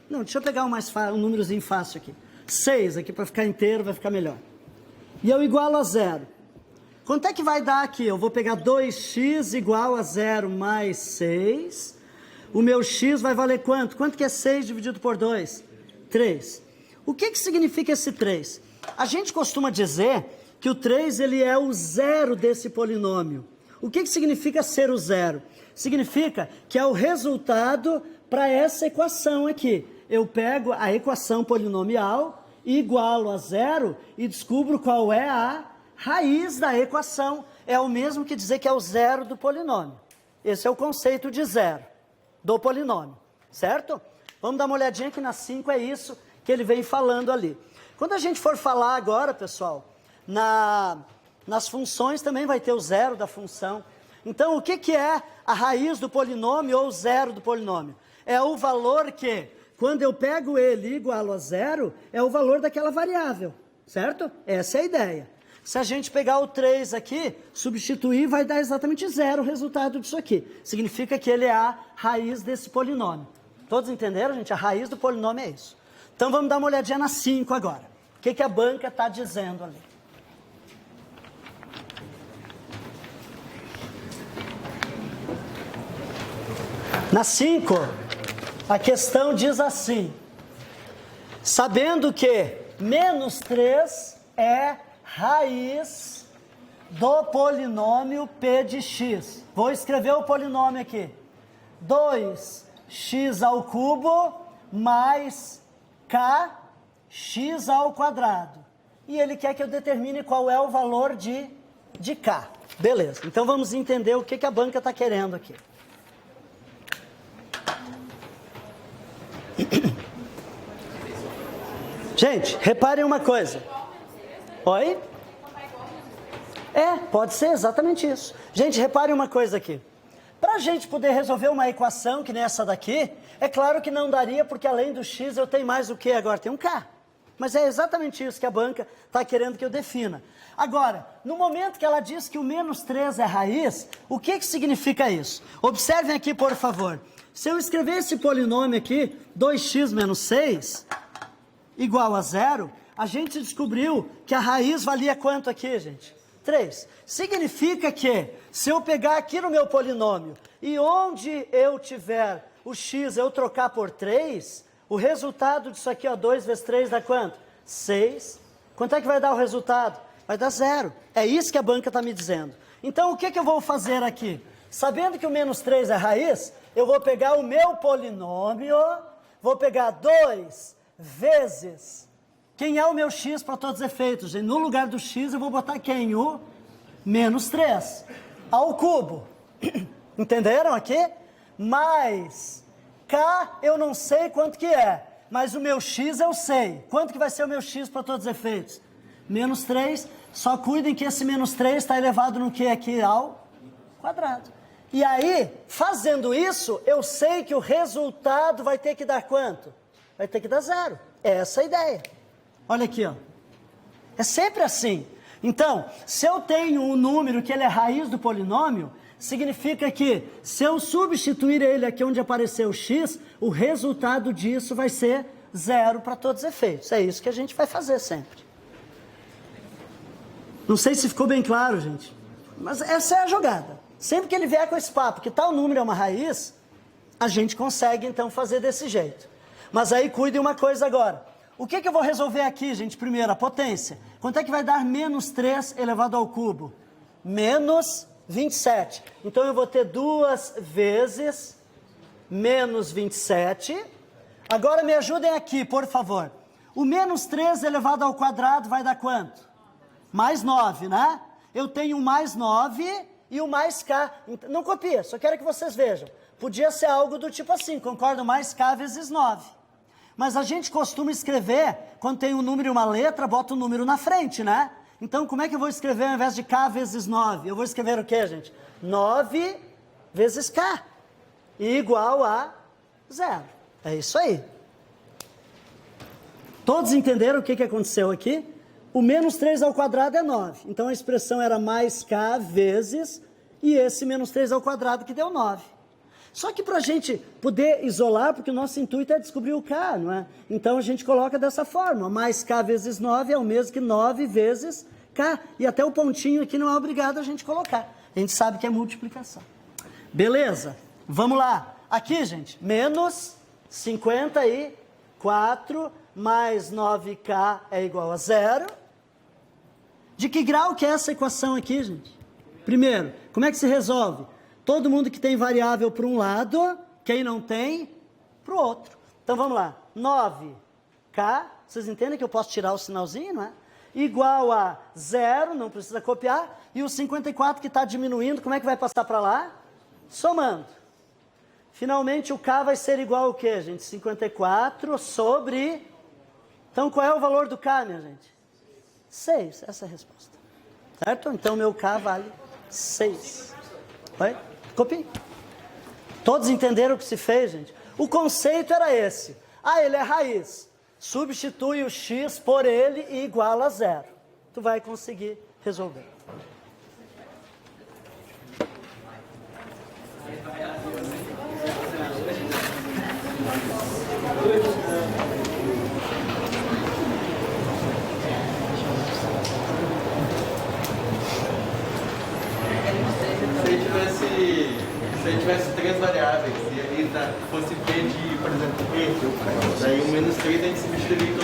Não, deixa eu pegar um númerozinho fácil aqui. 6 aqui para ficar inteiro, vai ficar melhor. E eu igualo a 0. Quanto é que vai dar aqui? Eu vou pegar 2x igual a 0 mais 6. O meu x vai valer quanto? Quanto que é 6 dividido por 2? 3. O que significa esse 3? A gente costuma dizer que o 3 ele é o zero desse polinômio. O que significa ser o zero? Significa que é o resultado para essa equação aqui. eu pego a equação polinomial, igualo a zero e descubro qual é a raiz da equação. É o mesmo que dizer que é o zero do polinômio. Esse é o conceito de zero do polinômio, certo? Vamos dar uma olhadinha que na 5 é isso que ele vem falando ali. Quando a gente for falar agora, pessoal, nas funções também vai ter o zero da função. Então, o que é a raiz do polinômio ou o zero do polinômio? É o valor que, quando eu pego ele igual a zero, é o valor daquela variável, certo? Essa é a ideia. Se a gente pegar o 3 aqui, substituir, vai dar exatamente zero o resultado disso aqui. Significa que ele é a raiz desse polinômio. Todos entenderam, gente? A raiz do polinômio é isso. Então, vamos dar uma olhadinha na 5 agora. O que a banca está dizendo ali? Na 5, a questão diz assim: sabendo que menos 3 é raiz do polinômio p de x. Vou escrever o polinômio aqui. 2x ao cubo mais kx ao quadrado. E ele quer que eu determine qual é o valor de k. Beleza, então vamos entender o que a banca está querendo aqui. Gente, reparem uma coisa. Oi? Pode ser exatamente isso. Gente, reparem uma coisa aqui. Para a gente poder resolver uma equação que nem essa daqui, é claro que não daria, porque além do x eu tenho mais o que agora? Tem um k. Mas é exatamente isso que a banca está querendo que eu defina. Agora, no momento que ela diz que o menos 3 é raiz, o que significa isso? Observem aqui, por favor. Se eu escrever esse polinômio aqui, 2x menos 6, igual a zero, a gente descobriu que a raiz valia quanto aqui, gente? 3. Significa que, se eu pegar aqui no meu polinômio, e onde eu tiver o x, eu trocar por 3, o resultado disso aqui, ó, 2 vezes 3 dá quanto? 6. Quanto é que vai dar o resultado? Vai dar 0. É isso que a banca está me dizendo. Então, o que eu vou fazer aqui? Sabendo que o menos 3 é raiz, eu vou pegar o meu polinômio, vou pegar 2 vezes... Quem é o meu x para todos os efeitos? No lugar do x, eu vou botar quem? O menos 3. Ao cubo. Entenderam aqui? Mais k, eu não sei quanto que é. Mas o meu x eu sei. Quanto que vai ser o meu x para todos os efeitos? Menos 3. Só cuidem que esse menos 3 está elevado no que aqui? Ao quadrado. E aí, fazendo isso, eu sei que o resultado vai ter que dar quanto? Vai ter que dar 0. É essa a ideia. Olha aqui, ó. É sempre assim. Então, se eu tenho um número que ele é raiz do polinômio, significa que se eu substituir ele aqui onde apareceu o x, o resultado disso vai ser 0 para todos os efeitos. É isso que a gente vai fazer sempre. Não sei se ficou bem claro, gente. Mas essa é a jogada. Sempre que ele vier com esse papo que tal número é uma raiz, a gente consegue então fazer desse jeito. Mas aí cuide uma coisa agora. O que eu vou resolver aqui, gente? Primeiro, a potência. Quanto é que vai dar menos 3 elevado ao cubo? Menos 27. Então, eu vou ter 2 vezes menos 27. Agora, me ajudem aqui, por favor. O menos 3 elevado ao quadrado vai dar quanto? Mais 9, né? Eu tenho o mais 9 e o mais k. Não copia, só quero que vocês vejam. Podia ser algo do tipo assim, concordo? Mais k vezes 9. Mas a gente costuma escrever, quando tem um número e uma letra, bota o número na frente, né? Então, como é que eu vou escrever ao invés de k vezes 9? Eu vou escrever o quê, gente? 9 vezes k, igual a 0. É isso aí. Todos entenderam o que aconteceu aqui? O menos 3 ao quadrado é 9. Então, a expressão era mais k vezes, e esse menos 3 ao quadrado que deu 9. Só que para a gente poder isolar, porque o nosso intuito é descobrir o k, não é? Então a gente coloca dessa forma, mais k vezes 9 é o mesmo que 9 vezes k, e até o pontinho aqui não é obrigado a gente colocar, a gente sabe que é multiplicação. Beleza, vamos lá. Aqui, gente, menos 54 mais 9k é igual a 0. De que grau que é essa equação aqui, gente? Primeiro, como é que se resolve? Todo mundo que tem variável para um lado, quem não tem, para o outro. Então vamos lá. 9K, vocês entendem que eu posso tirar o sinalzinho, não é? Igual a 0, não precisa copiar. E o 54 que está diminuindo, como é que vai passar para lá? Somando. Finalmente o K vai ser igual ao quê, gente? 54 sobre... Então qual é o valor do K, minha gente? 6, essa é a resposta. Certo? Então meu K vale 6. Oi? Copie. Todos entenderam o que se fez, gente? O conceito era esse. Ah, ele é raiz. Substitui o x por ele e iguala a 0. Tu vai conseguir resolver. Se eu tivesse 3 variáveis e aí fosse P de, por exemplo, E, daí o menos 3 a gente substituiria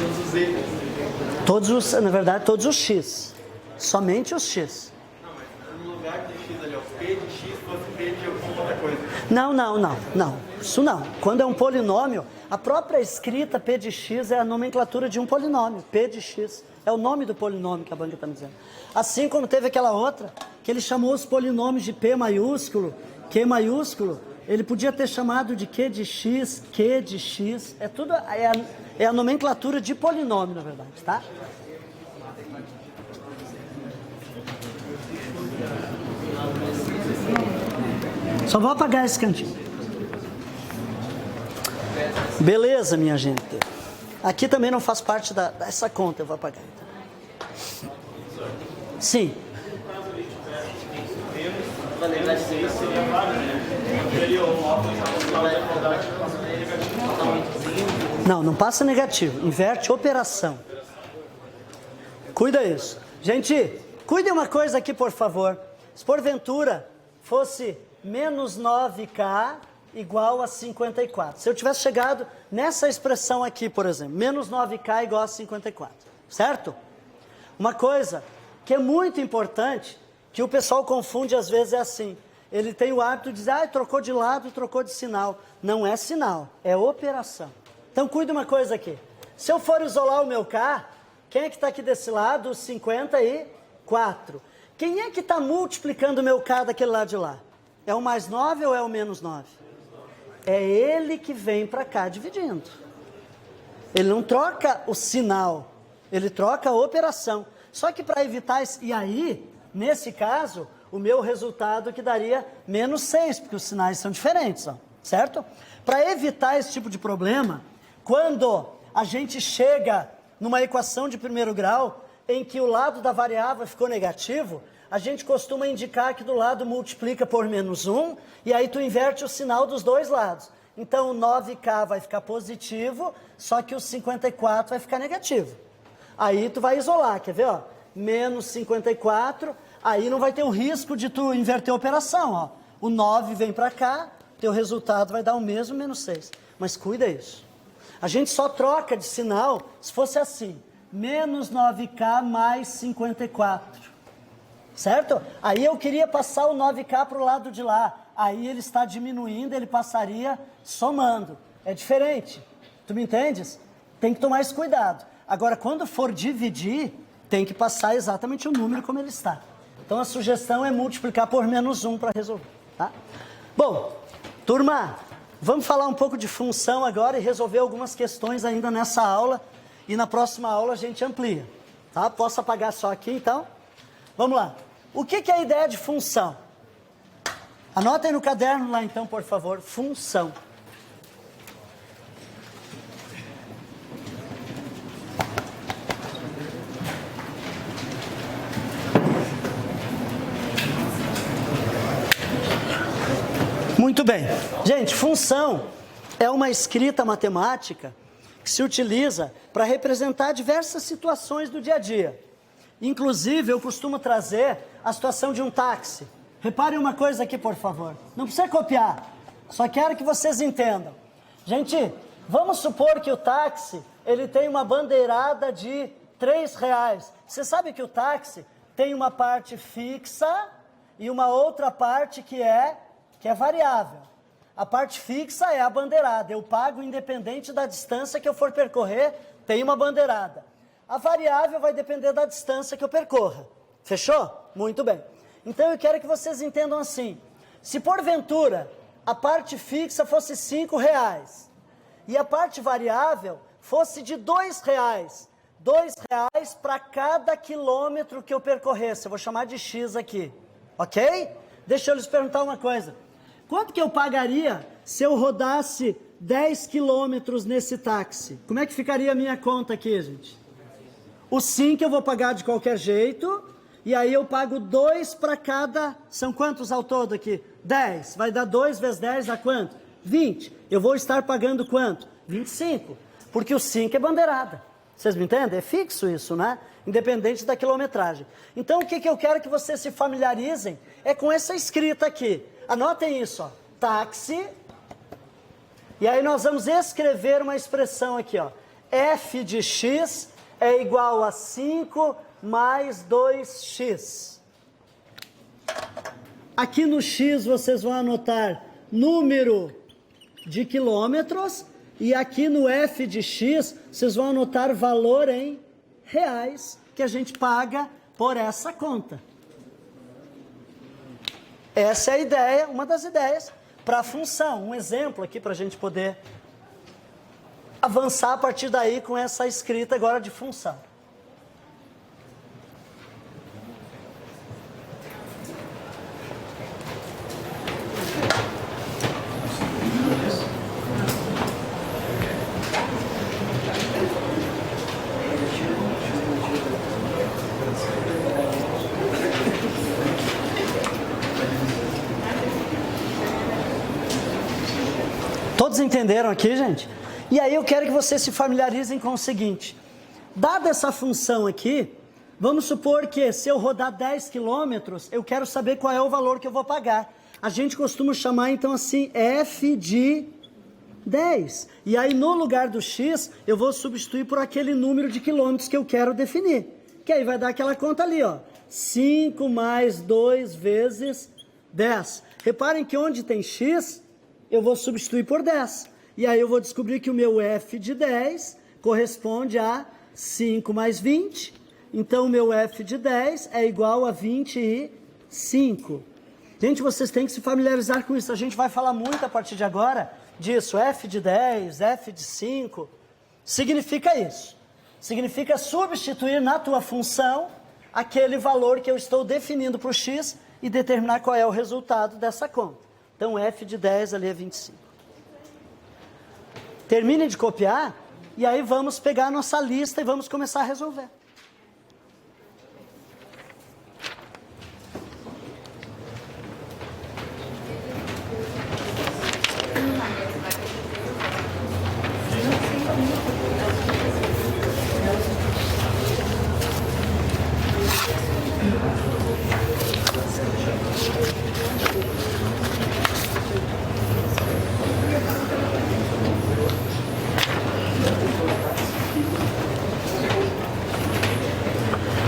todos os E. Na verdade, todos os x. Somente os x. Não, mas no lugar de X ali, ó, P de X fosse P de alguma outra coisa. Não. Isso não. Quando é um polinômio, a própria escrita P de x é a nomenclatura de um polinômio. P de x é o nome do polinômio que a banca está me dizendo. Assim como teve aquela outra, que ele chamou os polinômios de P maiúsculo, Q maiúsculo, ele podia ter chamado de Q de x, Q de x. É tudo, é a nomenclatura de polinômio, na verdade, tá? Só vou apagar esse cantinho. Beleza, minha gente. Aqui também não faz parte dessa conta, eu vou apagar. Então. Sim. Não passa negativo. Inverte operação. Cuida isso. Gente, cuide uma coisa aqui, por favor. Se porventura fosse menos 9K igual a 54. Se eu tivesse chegado nessa expressão aqui, por exemplo, menos 9K igual a 54. Certo? Uma coisa que é muito importante, que o pessoal confunde às vezes é assim. Ele tem o hábito de dizer, trocou de lado, trocou de sinal. Não é sinal, é operação. Então cuida uma coisa aqui. Se eu for isolar o meu K, quem é que está aqui desse lado? 54. Quem é que está multiplicando o meu K daquele lado de lá? É o mais 9 ou é o menos 9? É ele que vem para cá dividindo. Ele não troca o sinal, ele troca a operação. Só que para evitar isso, e aí, nesse caso, o meu resultado que daria menos 6, porque os sinais são diferentes, ó, certo? Para evitar esse tipo de problema, quando a gente chega numa equação de primeiro grau, em que o lado da variável ficou negativo, a gente costuma indicar que do lado multiplica por menos 1, e aí tu inverte o sinal dos dois lados. Então o 9K vai ficar positivo, só que o 54 vai ficar negativo. Aí tu vai isolar, quer ver? Ó? Menos 54, aí não vai ter o risco de tu inverter a operação. Ó. O 9 vem para cá, teu resultado vai dar o mesmo, menos 6. Mas cuida isso. A gente só troca de sinal se fosse assim, menos 9K mais 54. Certo? Aí eu queria passar o 9K para o lado de lá. Aí ele está diminuindo, ele passaria somando. É diferente. Tu me entendes? Tem que tomar esse cuidado. Agora, quando for dividir, tem que passar exatamente o número como ele está. Então a sugestão é multiplicar por menos 1 para resolver. Tá? Bom, turma, vamos falar um pouco de função agora e resolver algumas questões ainda nessa aula. E na próxima aula a gente amplia. Tá? Posso apagar só aqui então? Vamos lá. O que é a ideia de função? Anotem no caderno lá então, por favor. Função. Muito bem. Gente, função é uma escrita matemática que se utiliza para representar diversas situações do dia a dia. Inclusive, eu costumo trazer a situação de um táxi. Reparem uma coisa aqui, por favor. Não precisa copiar. Só quero que vocês entendam. Gente, vamos supor que o táxi, ele tem uma bandeirada de R$3. Você sabe que o táxi tem uma parte fixa e uma outra parte que é variável. A parte fixa é a bandeirada, eu pago independente da distância que eu for percorrer, tem uma bandeirada. A variável vai depender da distância que eu percorra. Fechou? Muito bem. Então eu quero que vocês entendam assim, se porventura a parte fixa fosse R$5 e a parte variável fosse de R$2, R$2 para cada quilômetro que eu percorresse, eu vou chamar de X aqui, ok? Deixa eu lhes perguntar uma coisa, quanto que eu pagaria se eu rodasse 10 quilômetros nesse táxi? Como é que ficaria a minha conta aqui, gente? O 5 eu vou pagar de qualquer jeito, e aí eu pago 2 para cada, são quantos ao todo aqui? 10, vai dar 2 vezes 10 dá quanto? 20, eu vou estar pagando quanto? 25, porque o 5 é bandeirada, vocês me entendem? É fixo isso, né? Independente da quilometragem. Então o que eu quero que vocês se familiarizem é com essa escrita aqui, anotem isso, ó, táxi, e aí nós vamos escrever uma expressão aqui, ó, f de x é igual a 5 mais 2x. Aqui no x vocês vão anotar número de quilômetros e aqui no f de x vocês vão anotar valor em reais que a gente paga por essa conta. Essa é a ideia, uma das ideias para a função. Um exemplo aqui para a gente poder avançar a partir daí com essa escrita agora de função. Todos entenderam aqui, gente? E aí eu quero que vocês se familiarizem com o seguinte. Dada essa função aqui, vamos supor que se eu rodar 10 quilômetros, eu quero saber qual é o valor que eu vou pagar. A gente costuma chamar então assim, f de 10. E aí no lugar do x, eu vou substituir por aquele número de quilômetros que eu quero definir. Que aí vai dar aquela conta ali, ó. 5 mais 2 vezes 10. Reparem que onde tem x, eu vou substituir por 10. E aí eu vou descobrir que o meu f de 10 corresponde a 5 mais 20. Então o meu f de 10 é igual a 25. Gente, vocês têm que se familiarizar com isso. A gente vai falar muito a partir de agora disso. F de 10, f de 5. Significa isso. Significa substituir na tua função aquele valor que eu estou definindo para o x e determinar qual é o resultado dessa conta. Então f de 10 ali é 25. Terminem de copiar e aí vamos pegar a nossa lista e vamos começar a resolver.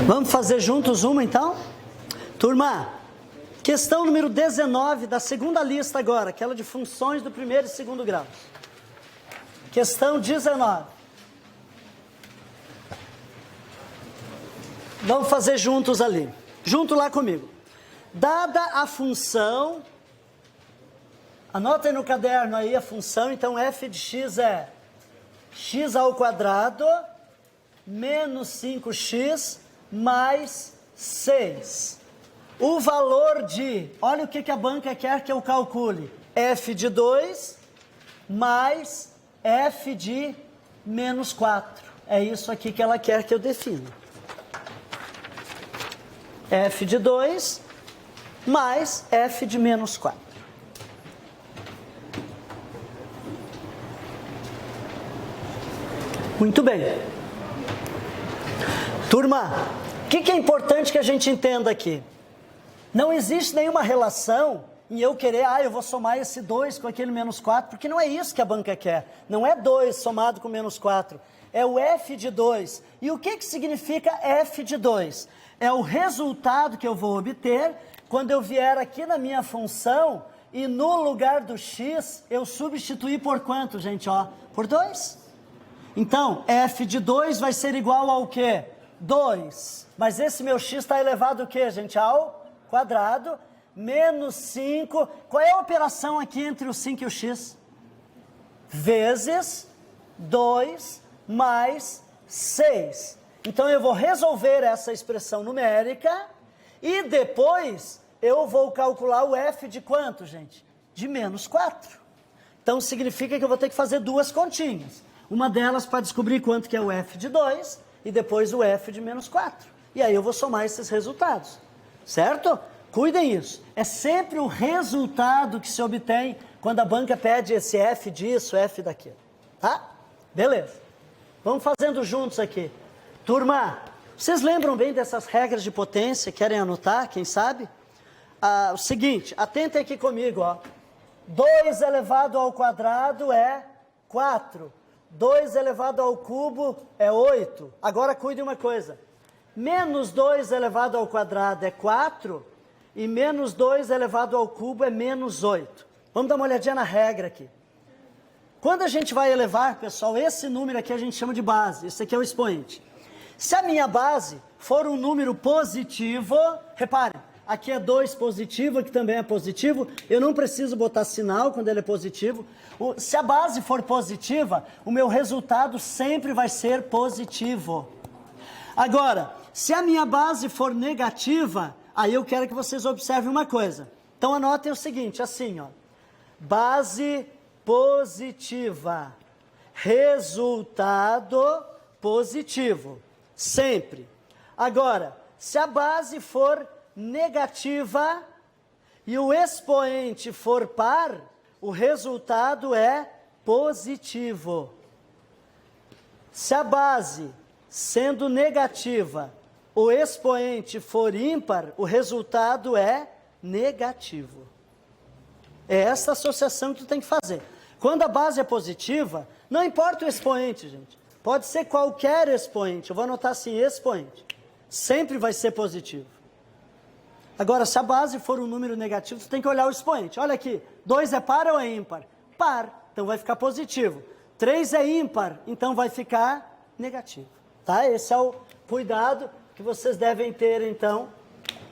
Vamos fazer juntos uma então? Turma, questão número 19 da segunda lista agora, aquela de funções do primeiro e segundo grau. Questão 19. Vamos fazer juntos ali. Junto lá comigo. Dada a função, anotem no caderno aí a função, então f de x é x ao quadrado menos 5x mais 6. O valor de, olha o que a banca quer que eu calcule, f de 2 mais f de menos 4. É isso aqui que ela quer que eu defina. F de 2 mais f de menos 4. Muito bem. Turma, o que é importante que a gente entenda aqui? Não existe nenhuma relação em eu querer, eu vou somar esse 2 com aquele menos 4, porque não é isso que a banca quer. Não é 2 somado com menos 4, é o f de 2. E o que significa f de 2? É o resultado que eu vou obter quando eu vier aqui na minha função E no lugar do x, eu substituí por quanto, gente? Ó, por 2. Então, f de 2 vai ser igual ao quê? 2. Mas esse meu x está elevado o quê, gente? Ao quadrado, menos 5. Qual é a operação aqui entre o 5 e o x? Vezes 2 mais 6. Então, eu vou resolver essa expressão numérica e depois eu vou calcular o f de quanto, gente? De menos 4. Então, significa que eu vou ter que fazer duas continhas. Uma delas para descobrir quanto que é o f de 2 e depois o f de menos 4. E aí eu vou somar esses resultados, certo? Cuidem isso. É sempre o resultado que se obtém quando a banca pede esse f disso, f daquilo, tá? Beleza. Vamos fazendo juntos aqui. Turma, vocês lembram bem dessas regras de potência? Querem anotar, quem sabe? O seguinte, atentem aqui comigo, ó. 2 elevado ao quadrado é 4. 2 elevado ao cubo é 8. Agora cuide uma coisa. Menos 2 elevado ao quadrado é 4 e menos 2 elevado ao cubo é menos 8. Vamos dar uma olhadinha na regra aqui. Quando a gente vai elevar, pessoal, esse número aqui a gente chama de base. Esse aqui é o expoente. Se a minha base for um número positivo, reparem, aqui é 2 positivo, aqui também é positivo, eu não preciso botar sinal quando ele é positivo. Se a base for positiva, o meu resultado sempre vai ser positivo. Agora, se a minha base for negativa, aí eu quero que vocês observem uma coisa. Então anotem o seguinte, assim, ó. Base positiva, resultado positivo, sempre. Agora, se a base for negativa e o expoente for par, o resultado é positivo. Se a base, sendo negativa, o expoente for ímpar, o resultado é negativo. É essa associação que tu tem que fazer. Quando a base é positiva, não importa o expoente, gente. Pode ser qualquer expoente. Eu vou anotar assim, expoente. Sempre vai ser positivo. Agora, se a base for um número negativo, você tem que olhar o expoente. Olha aqui, 2 é par ou é ímpar? Par, então vai ficar positivo. 3 é ímpar, então vai ficar negativo. Tá? Esse é o cuidado que vocês devem ter, então,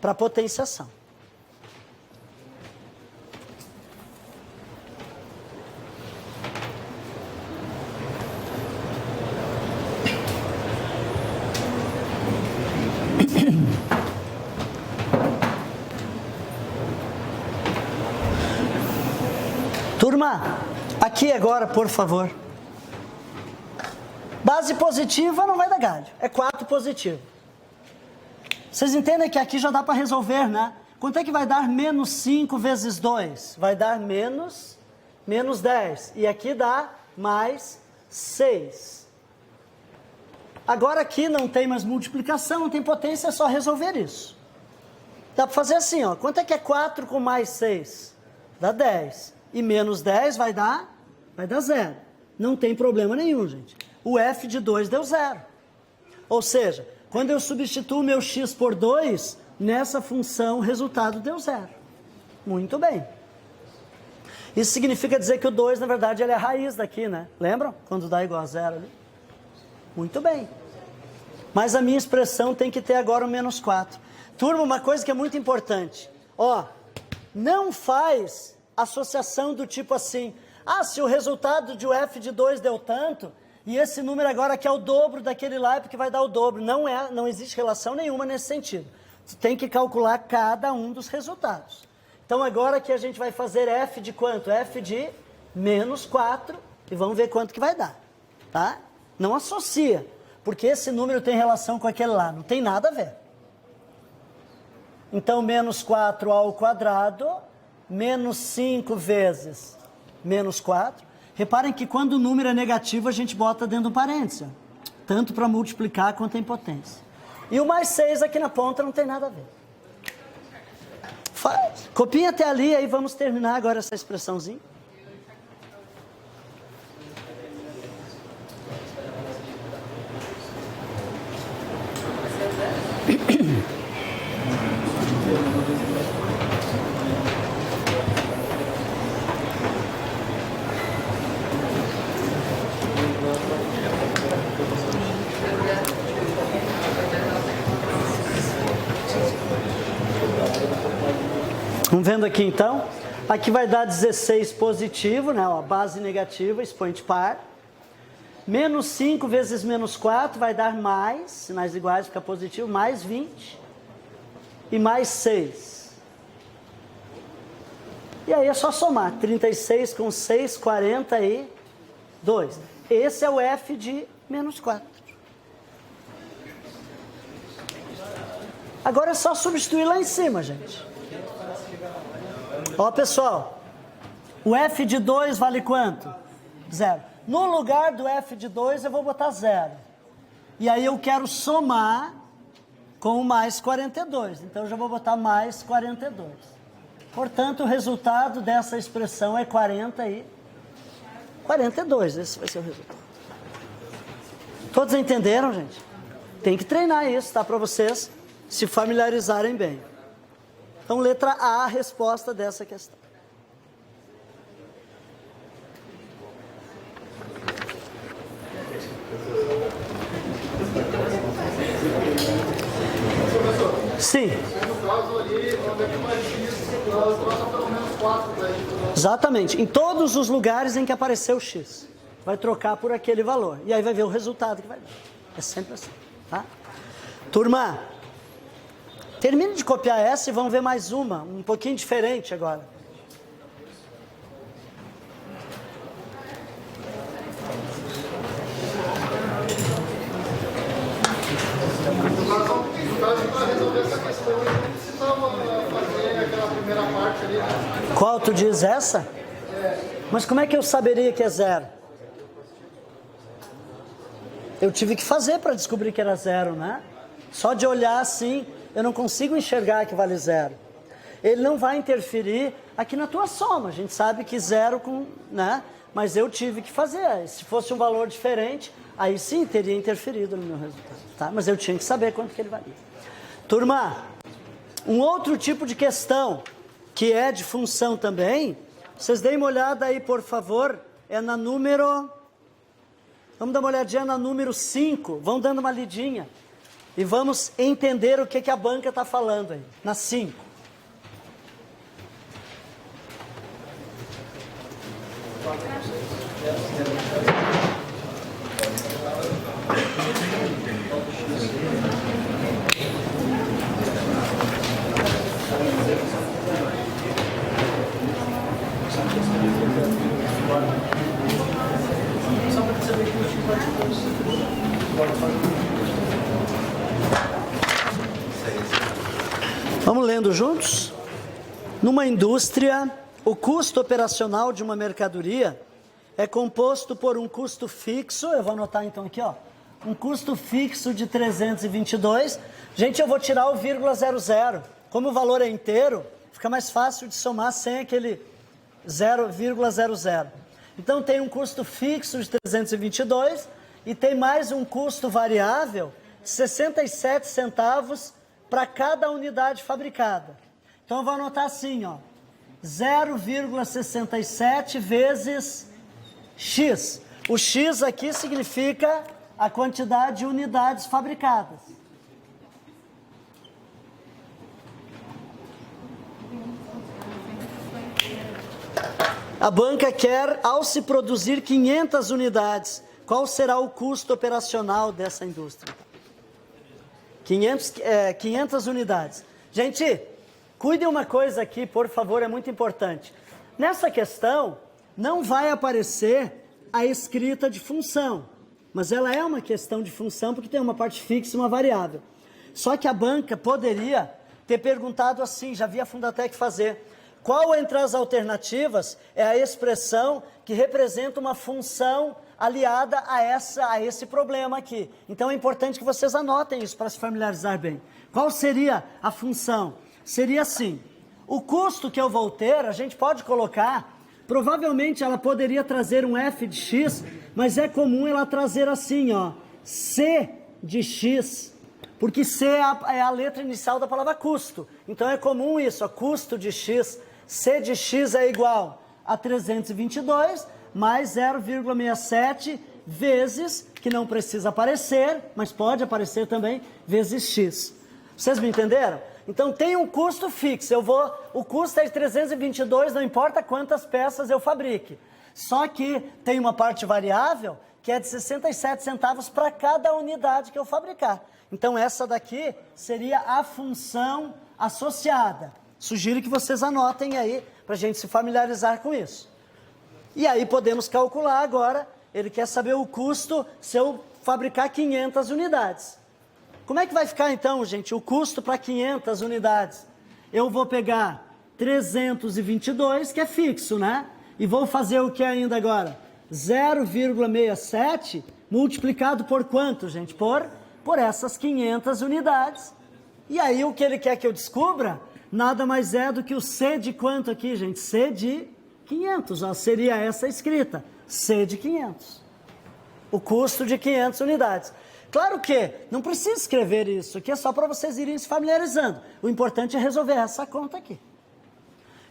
para potenciação. Turma, aqui agora, por favor. Base positiva não vai dar galho, é 4 positivo. Vocês entendem que aqui já dá para resolver, né? Quanto é que vai dar menos 5 vezes 2? Vai dar menos 10. E aqui dá mais 6. Agora aqui não tem mais multiplicação, não tem potência, é só resolver isso. Dá para fazer assim, ó. Quanto é que é 4 com mais 6? Dá 10. E menos 10 vai dar 0. Não tem problema nenhum, gente. O f de 2 deu 0. Ou seja, quando eu substituo meu x por 2, nessa função o resultado deu 0. Muito bem. Isso significa dizer que o 2, na verdade, ele é a raiz daqui, né? Lembram? Quando dá igual a 0 ali. Muito bem. Mas a minha expressão tem que ter agora o menos 4. Turma, uma coisa que é muito importante. Ó, não faz associação do tipo assim, se o resultado de o f de 2 deu tanto, e esse número agora aqui é o dobro daquele lá, é porque vai dar o dobro. Não existe relação nenhuma nesse sentido. Você tem que calcular cada um dos resultados. Então agora aqui a gente vai fazer f de quanto? F de menos 4, e vamos ver quanto que vai dar, tá? Não associa, porque esse número tem relação com aquele lá, não tem nada a ver. Então menos 4 ao quadrado, menos 5 vezes menos 4. Reparem que quando o número é negativo, a gente bota dentro do parênteses. Tanto para multiplicar quanto em potência. E o mais 6 aqui na ponta não tem nada a ver. Copia até ali, aí vamos terminar agora essa expressãozinha. Vamos vendo aqui então. Aqui vai dar 16 positivo, né? Ó, base negativa, expoente par. Menos 5 vezes menos 4 vai dar mais, sinais iguais fica positivo, mais 20. E mais 6. E aí é só somar. 36 com 6, 42. Esse é o F de menos 4. Agora é só substituir lá em cima, gente. Ó, pessoal. O F de 2 vale quanto? 0. No lugar do F de 2 eu vou botar 0. E aí eu quero somar com o mais 42. Então eu já vou botar mais 42. Portanto, o resultado dessa expressão é 42. Esse vai ser o resultado. Todos entenderam, gente? Tem que treinar isso, tá? Para vocês se familiarizarem bem. Então, letra A, a resposta dessa questão. Sim. Exatamente. Em todos os lugares em que apareceu o X. Vai trocar por aquele valor. E aí vai ver o resultado que vai dar. É sempre assim. Tá? Turma, termine de copiar essa e vamos ver mais uma. Um pouquinho diferente agora. Qual tu diz essa? Mas como é que eu saberia que é 0? Eu tive que fazer para descobrir que era 0, né? Só de olhar assim, eu não consigo enxergar que vale 0. Ele não vai interferir aqui na tua soma. A gente sabe que 0 com, né? Mas eu tive que fazer. Se fosse um valor diferente, aí sim teria interferido no meu resultado, tá? Mas eu tinha que saber quanto que ele valia. Turma, um outro tipo de questão que é de função também, vocês deem uma olhada aí, por favor, é na número... Vamos dar uma olhadinha na número 5, vamos dando uma lidinha. E vamos entender o que a banca está falando aí, na 5. Vamos lendo juntos? Numa indústria, o custo operacional de uma mercadoria é composto por um custo fixo, eu vou anotar então aqui, ó, um custo fixo de 322. Gente, eu vou tirar o vírgula 00. Como o valor é inteiro, fica mais fácil de somar sem aquele 0,00. Então tem um custo fixo de 322 e tem mais um custo variável, 67 centavos para cada unidade fabricada. Então eu vou anotar assim, ó, 0,67 vezes X. O X aqui significa a quantidade de unidades fabricadas. A banca quer, ao se produzir 500 unidades, qual será o custo operacional dessa indústria? 500 unidades. Gente, cuidem uma coisa aqui, por favor, é muito importante. Nessa questão, não vai aparecer a escrita de função, mas ela é uma questão de função porque tem uma parte fixa e uma variável. Só que a banca poderia ter perguntado assim, já vi a Fundatec fazer, qual entre as alternativas é a expressão que representa uma função aliada a esse problema aqui. Então é importante que vocês anotem isso para se familiarizar bem. Qual seria a função? Seria assim, o custo que eu vou ter, a gente pode colocar, provavelmente ela poderia trazer um f de x, mas é comum ela trazer assim, ó, c de x, porque c é a letra inicial da palavra custo. Então é comum isso, ó, custo de x, c de x é igual a 322 mais 0,67 vezes, que não precisa aparecer, mas pode aparecer também, vezes x. Vocês me entenderam? Então tem um custo fixo, o custo é de 322, não importa quantas peças eu fabrique. Só que tem uma parte variável que é de 67 centavos para cada unidade que eu fabricar. Então essa daqui seria a função associada. Sugiro que vocês anotem aí para a gente se familiarizar com isso. E aí podemos calcular agora, ele quer saber o custo se eu fabricar 500 unidades. Como é que vai ficar então, gente, o custo para 500 unidades? Eu vou pegar 322, que é fixo, né? E vou fazer o que ainda agora? 0,67 multiplicado por quanto, gente? Por essas 500 unidades. E aí o que ele quer que eu descubra? Nada mais é do que o C de quanto aqui, gente? C de 500, ó, seria essa escrita. C de 500. O custo de 500 unidades. Claro que não precisa escrever isso aqui, é só para vocês irem se familiarizando. O importante é resolver essa conta aqui.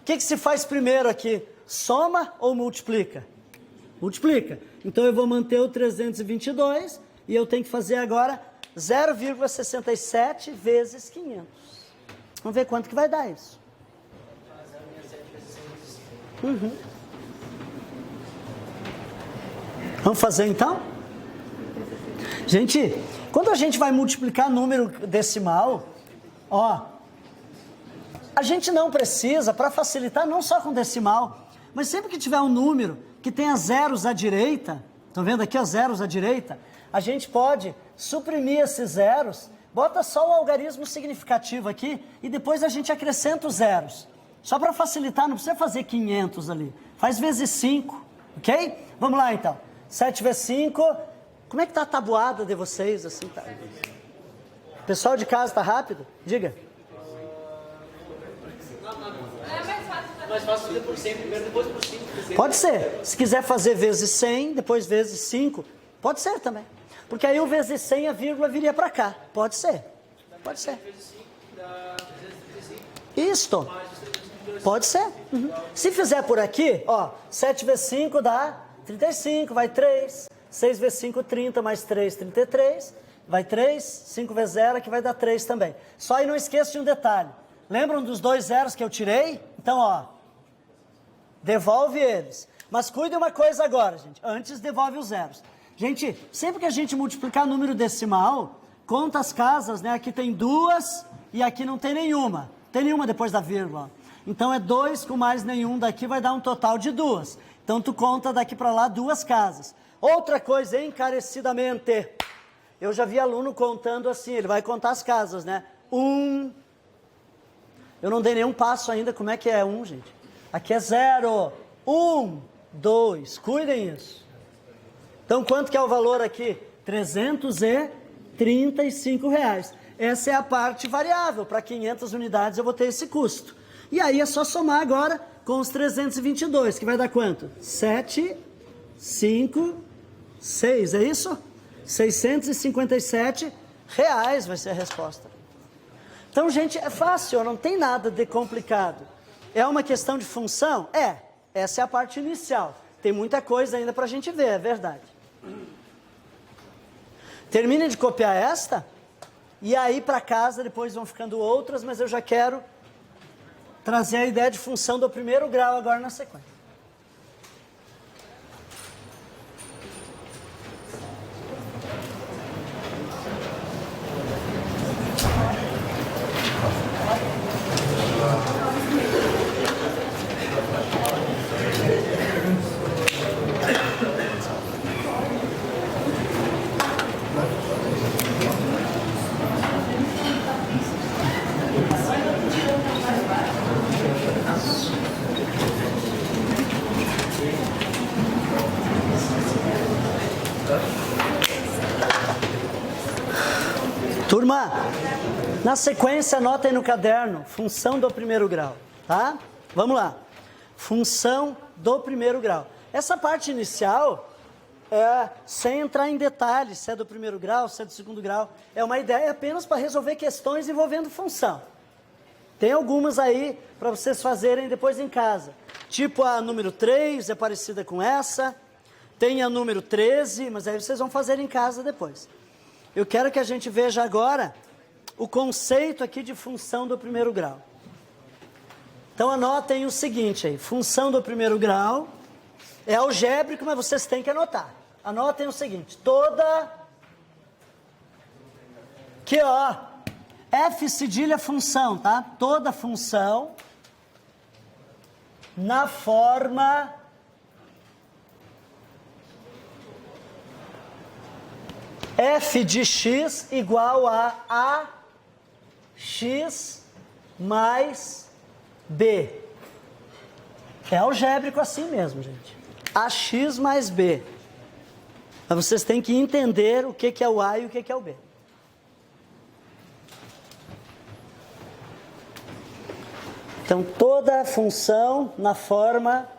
O que se faz primeiro aqui? Soma ou multiplica? Multiplica. Então eu vou manter o 322 e eu tenho que fazer agora 0,67 vezes 500. Vamos ver quanto que vai dar isso. Vamos fazer então? Gente, quando a gente vai multiplicar número decimal, ó, a gente não precisa, para facilitar, não só com decimal, mas sempre que tiver um número que tenha zeros à direita, estão vendo aqui os zeros à direita? A gente pode suprimir esses zeros, bota só o algarismo significativo aqui e depois a gente acrescenta os zeros. Só para facilitar, não precisa fazer 500 ali, faz vezes 5, ok? Vamos lá então, 7 vezes 5, como é que está a tabuada de vocês? Assim, tá? Pessoal de casa, está rápido? Diga. Mais fácil fazer por 100 primeiro, depois por 5. Pode ser. Se quiser fazer vezes 100, depois vezes 5, pode ser também. Porque aí o vezes 100, a vírgula viria para cá. Pode ser. Pode ser. Isto. Pode ser. Se fizer por aqui, ó, 7 vezes 5 dá 35, vai 3. 6 vezes 5, 30, mais 3, 33. Vai 3, 5 vezes 0, que vai dar 3 também. Só aí não esqueça de um detalhe. Lembram dos 2 zeros que eu tirei? Então, ó, devolve eles. Mas cuide uma coisa agora, gente. Antes, devolve os zeros. Gente, sempre que a gente multiplicar número decimal, conta as casas, né? Aqui tem 2 e aqui não tem nenhuma. Tem nenhuma depois da vírgula. Então, é 2 com mais nenhum daqui vai dar um total de 2. Então, tu conta daqui para lá 2 casas. Outra coisa, encarecidamente. Eu já vi aluno contando assim, ele vai contar as casas, né? 1. Eu não dei nenhum passo ainda, como é que é 1, gente? Aqui é 0. 1, 2. Cuidem isso. Então, quanto que é o valor aqui? R$335. Essa é a parte variável. Para 500 unidades eu vou ter esse custo. E aí é só somar agora com os 322, que vai dar quanto? 7, 5, 6, é isso? R$657 vai ser a resposta. Então, gente, é fácil, não tem nada de complicado. É uma questão de função? É. Essa é a parte inicial. Tem muita coisa ainda para a gente ver, é verdade. Terminem de copiar esta, e aí para casa depois vão ficando outras, mas eu já quero trazer a ideia de função do primeiro grau agora na sequência. Turma, na sequência, anota aí no caderno, função do primeiro grau, tá? Vamos lá. Função do primeiro grau. Essa parte inicial, sem entrar em detalhes, se é do primeiro grau, se é do segundo grau, é uma ideia apenas para resolver questões envolvendo função. Tem algumas aí para vocês fazerem depois em casa. Tipo a número 3, é parecida com essa. Tem a número 13, mas aí vocês vão fazer em casa depois. Eu quero que a gente veja agora o conceito aqui de função do primeiro grau. Então anotem o seguinte aí, função do primeiro grau é algébrico, mas vocês têm que anotar. Anotem o seguinte, toda, aqui ó, F cedilha função, tá? Toda função na forma f de x igual a x mais b. É algébrico assim mesmo, gente. AX mais b. Mas vocês têm que entender o que é o A e o que é o B. Então, toda a função na forma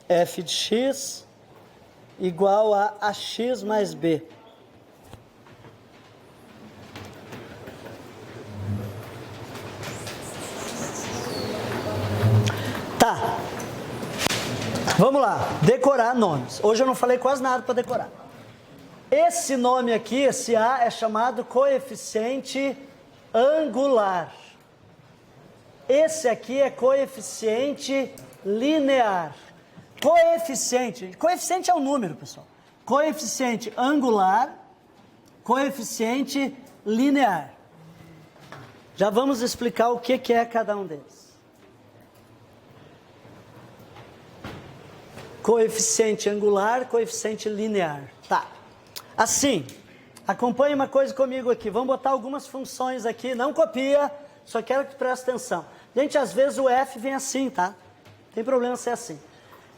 f de x igual a ax mais b. Tá. Vamos lá, decorar nomes. Hoje eu não falei quase nada para decorar. Esse nome aqui, esse A, é chamado coeficiente angular. Esse aqui é coeficiente linear. Coeficiente é um número, pessoal. Coeficiente angular, coeficiente linear. Já vamos explicar o que é cada um deles. Coeficiente angular, coeficiente linear. Tá. Assim, acompanhe uma coisa comigo aqui. Vamos botar algumas funções aqui. Não copia, só quero que preste atenção. Gente, às vezes o f vem assim, tá? Não tem problema ser assim.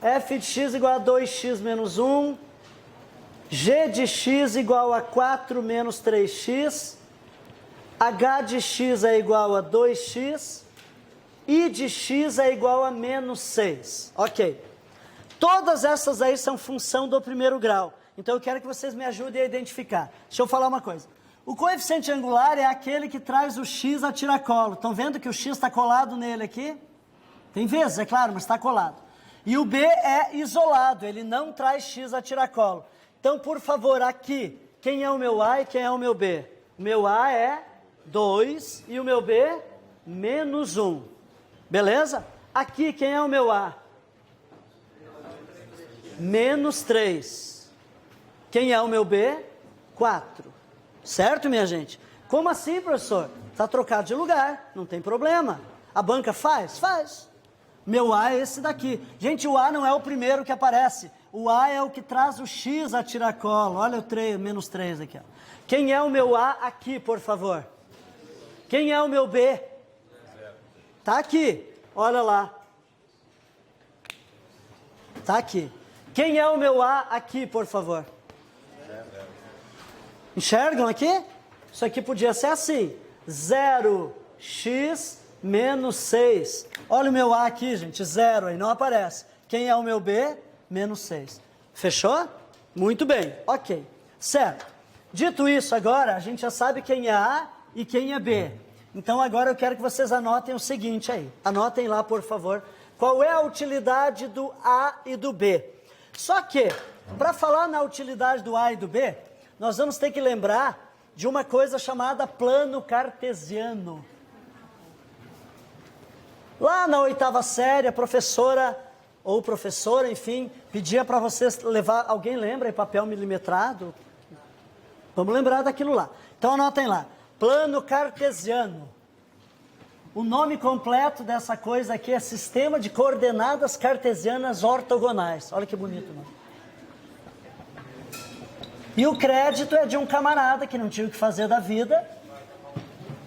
F de x igual a 2x menos 1. G de x igual a 4 menos 3x. H de x é igual a 2x. I de x é igual a menos 6. Ok. Todas essas aí são função do primeiro grau. Então eu quero que vocês me ajudem a identificar. Deixa eu falar uma coisa. O coeficiente angular é aquele que traz o x a tiracolo. Estão vendo que o x está colado nele aqui? Tem vezes, é claro, mas está colado. E o b é isolado, ele não traz x a tiracolo. Então, por favor, aqui, quem é o meu a e quem é o meu b? O meu a é 2 e o meu b, menos 1. Beleza? Aqui, quem é o meu a? Menos 3. Quem é o meu B? 4. Certo, minha gente? Como assim, professor? Está trocado de lugar, não tem problema. A banca faz? Faz. Meu A é esse daqui. Gente, o A não é o primeiro que aparece. O A é o que traz o X a tiracolo. Olha o 3, menos 3 aqui. Ó. Quem é o meu A aqui, por favor? Quem é o meu B? Está aqui. Olha lá. Está aqui. Quem é o meu A aqui, por favor? Enxergam aqui? Isso aqui podia ser assim. 0x menos 6. Olha o meu A aqui, gente. 0 aí, não aparece. Quem é o meu B? Menos 6. Fechou? Muito bem. Ok. Certo. Dito isso agora, a gente já sabe quem é A e quem é B. Então agora eu quero que vocês anotem o seguinte aí. Anotem lá, por favor. Qual é a utilidade do A e do B? Só que, para falar na utilidade do A e do B, nós vamos ter que lembrar de uma coisa chamada plano cartesiano. Lá na 8ª série, a professora, ou professora, enfim, pedia para vocês levar, alguém lembra, em papel milimetrado? Vamos lembrar daquilo lá. Então anotem lá, plano cartesiano. O nome completo dessa coisa aqui é Sistema de Coordenadas Cartesianas Ortogonais. Olha que bonito, né? E o crédito é de um camarada que não tinha o que fazer da vida,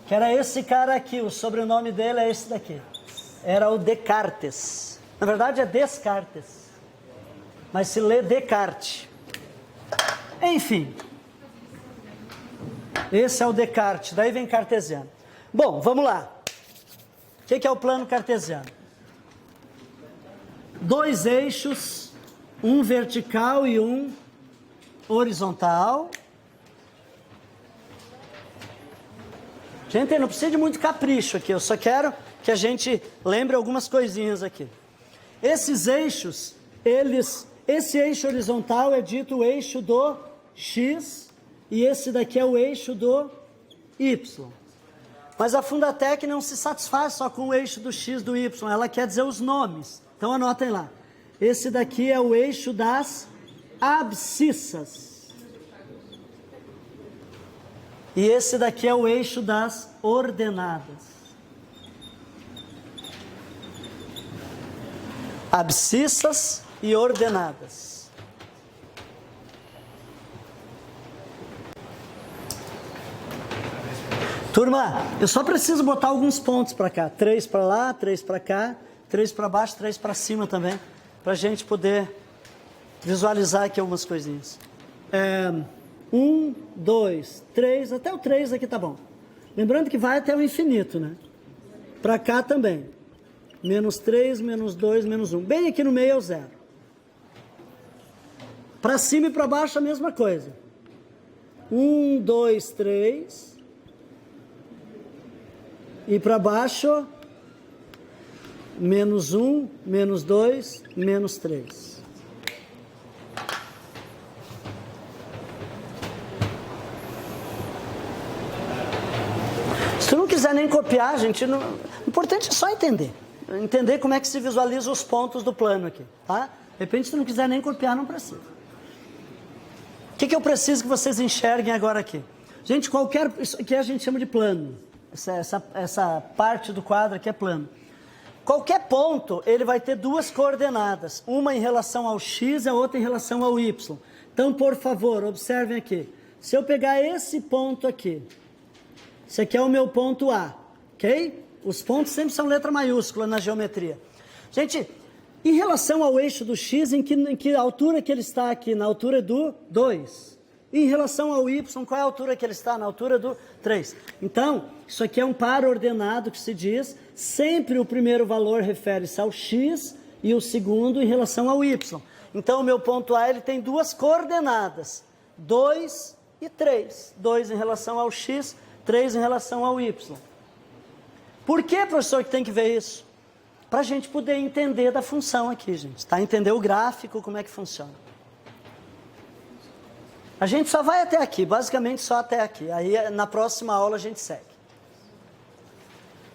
que era esse cara aqui, o sobrenome dele é esse daqui. Era o Descartes. Na verdade é Descartes, mas se lê Descartes. Enfim, esse é o Descartes, daí vem cartesiano. Bom, vamos lá. O que é o plano cartesiano? 2 eixos, um vertical e um horizontal. Gente, não precisa de muito capricho aqui, eu só quero que a gente lembre algumas coisinhas aqui. Esses eixos, esse eixo horizontal é dito o eixo do X e esse daqui é o eixo do Y. Mas a Fundatec não se satisfaz só com o eixo do x, do y, ela quer dizer os nomes. Então anotem lá. Esse daqui é o eixo das abscissas. E esse daqui é o eixo das ordenadas. Abscissas e ordenadas. Turma, eu só preciso botar alguns pontos para cá. 3 para lá, 3 para cá, 3 para baixo, 3 para cima também, para a gente poder visualizar aqui algumas coisinhas. 1, 2, 3, até o 3 aqui tá bom. Lembrando que vai até o infinito, né? Para cá também. Menos 3, menos 2, menos 1. Bem aqui no meio é o 0. Para cima e para baixo a mesma coisa. 1, 2, 3... E para baixo, menos 1, menos 2, menos 3. Se tu não quiser nem copiar, gente, o importante é só entender. Entender como é que se visualiza os pontos do plano aqui, tá? De repente, se tu não quiser nem copiar, não precisa. O que eu preciso que vocês enxerguem agora aqui? Gente, isso aqui a gente chama de plano. Essa parte do quadro aqui é plano. Qualquer ponto, ele vai ter duas coordenadas. Uma em relação ao x e a outra em relação ao y. Então, por favor, observem aqui. Se eu pegar esse ponto aqui, esse aqui é o meu ponto A, ok? Os pontos sempre são letra maiúscula na geometria. Gente, em relação ao eixo do x, em que altura que ele está aqui? Na altura do 2. Em relação ao y, qual é a altura que ele está? Na altura do 3. Então, isso aqui é um par ordenado que se diz, sempre o primeiro valor refere-se ao x e o segundo em relação ao y. Então, o meu ponto A ele tem duas coordenadas, 2 e 3. 2 em relação ao x, 3 em relação ao y. Por que, professor, que tem que ver isso? Para a gente poder entender da função aqui, gente. Tá? Entender o gráfico, como é que funciona. A gente só vai até aqui, basicamente só até aqui. Aí na próxima aula a gente segue.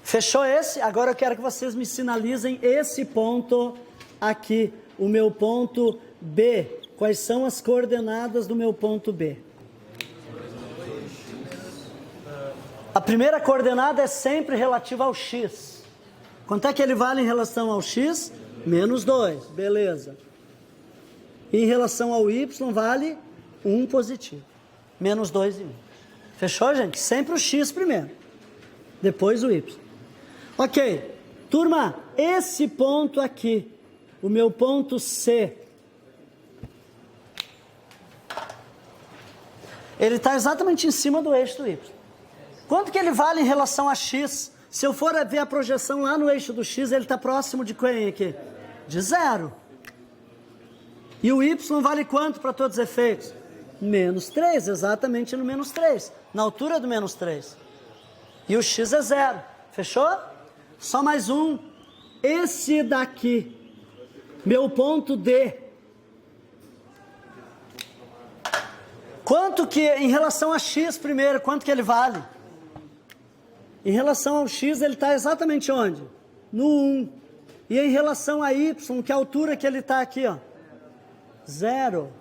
Fechou esse? Agora eu quero que vocês me sinalizem esse ponto aqui, o meu ponto B. Quais são as coordenadas do meu ponto B? A primeira coordenada é sempre relativa ao x. Quanto é que ele vale em relação ao x? Menos 2, beleza. E em relação ao y vale 1 positivo. Menos 2 e 1. Fechou, gente? Sempre o x primeiro. Depois o y. Ok. Turma, esse ponto aqui, o meu ponto C, ele está exatamente em cima do eixo do y. Quanto que ele vale em relação a x? Se eu for ver a projeção lá no eixo do x, ele está próximo de quem aqui? De 0. E o y vale quanto para todos os efeitos? Menos 3, exatamente no menos 3, na altura do menos 3. E o x é 0. Fechou? Só mais um. Esse daqui, meu ponto D. Quanto que, em relação a x primeiro, quanto que ele vale? Em relação ao x, ele está exatamente onde? No 1. E em relação a y, que altura que ele está aqui, ó? 0.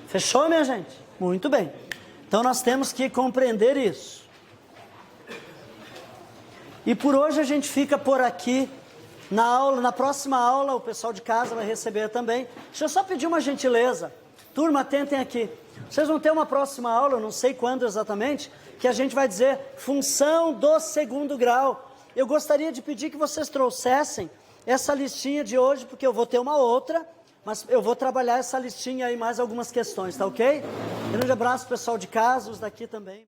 Fechou, minha gente? Muito bem. Então, nós temos que compreender isso. E por hoje a gente fica por aqui. Na próxima aula, o pessoal de casa vai receber também. Deixa eu só pedir uma gentileza. Turma, atentem aqui. Vocês vão ter uma próxima aula, eu não sei quando exatamente, que a gente vai dizer função do segundo grau. Eu gostaria de pedir que vocês trouxessem essa listinha de hoje, porque eu vou ter uma outra, mas eu vou trabalhar essa listinha aí, mais algumas questões, tá ok? Grande abraço, pessoal de casa, os daqui também.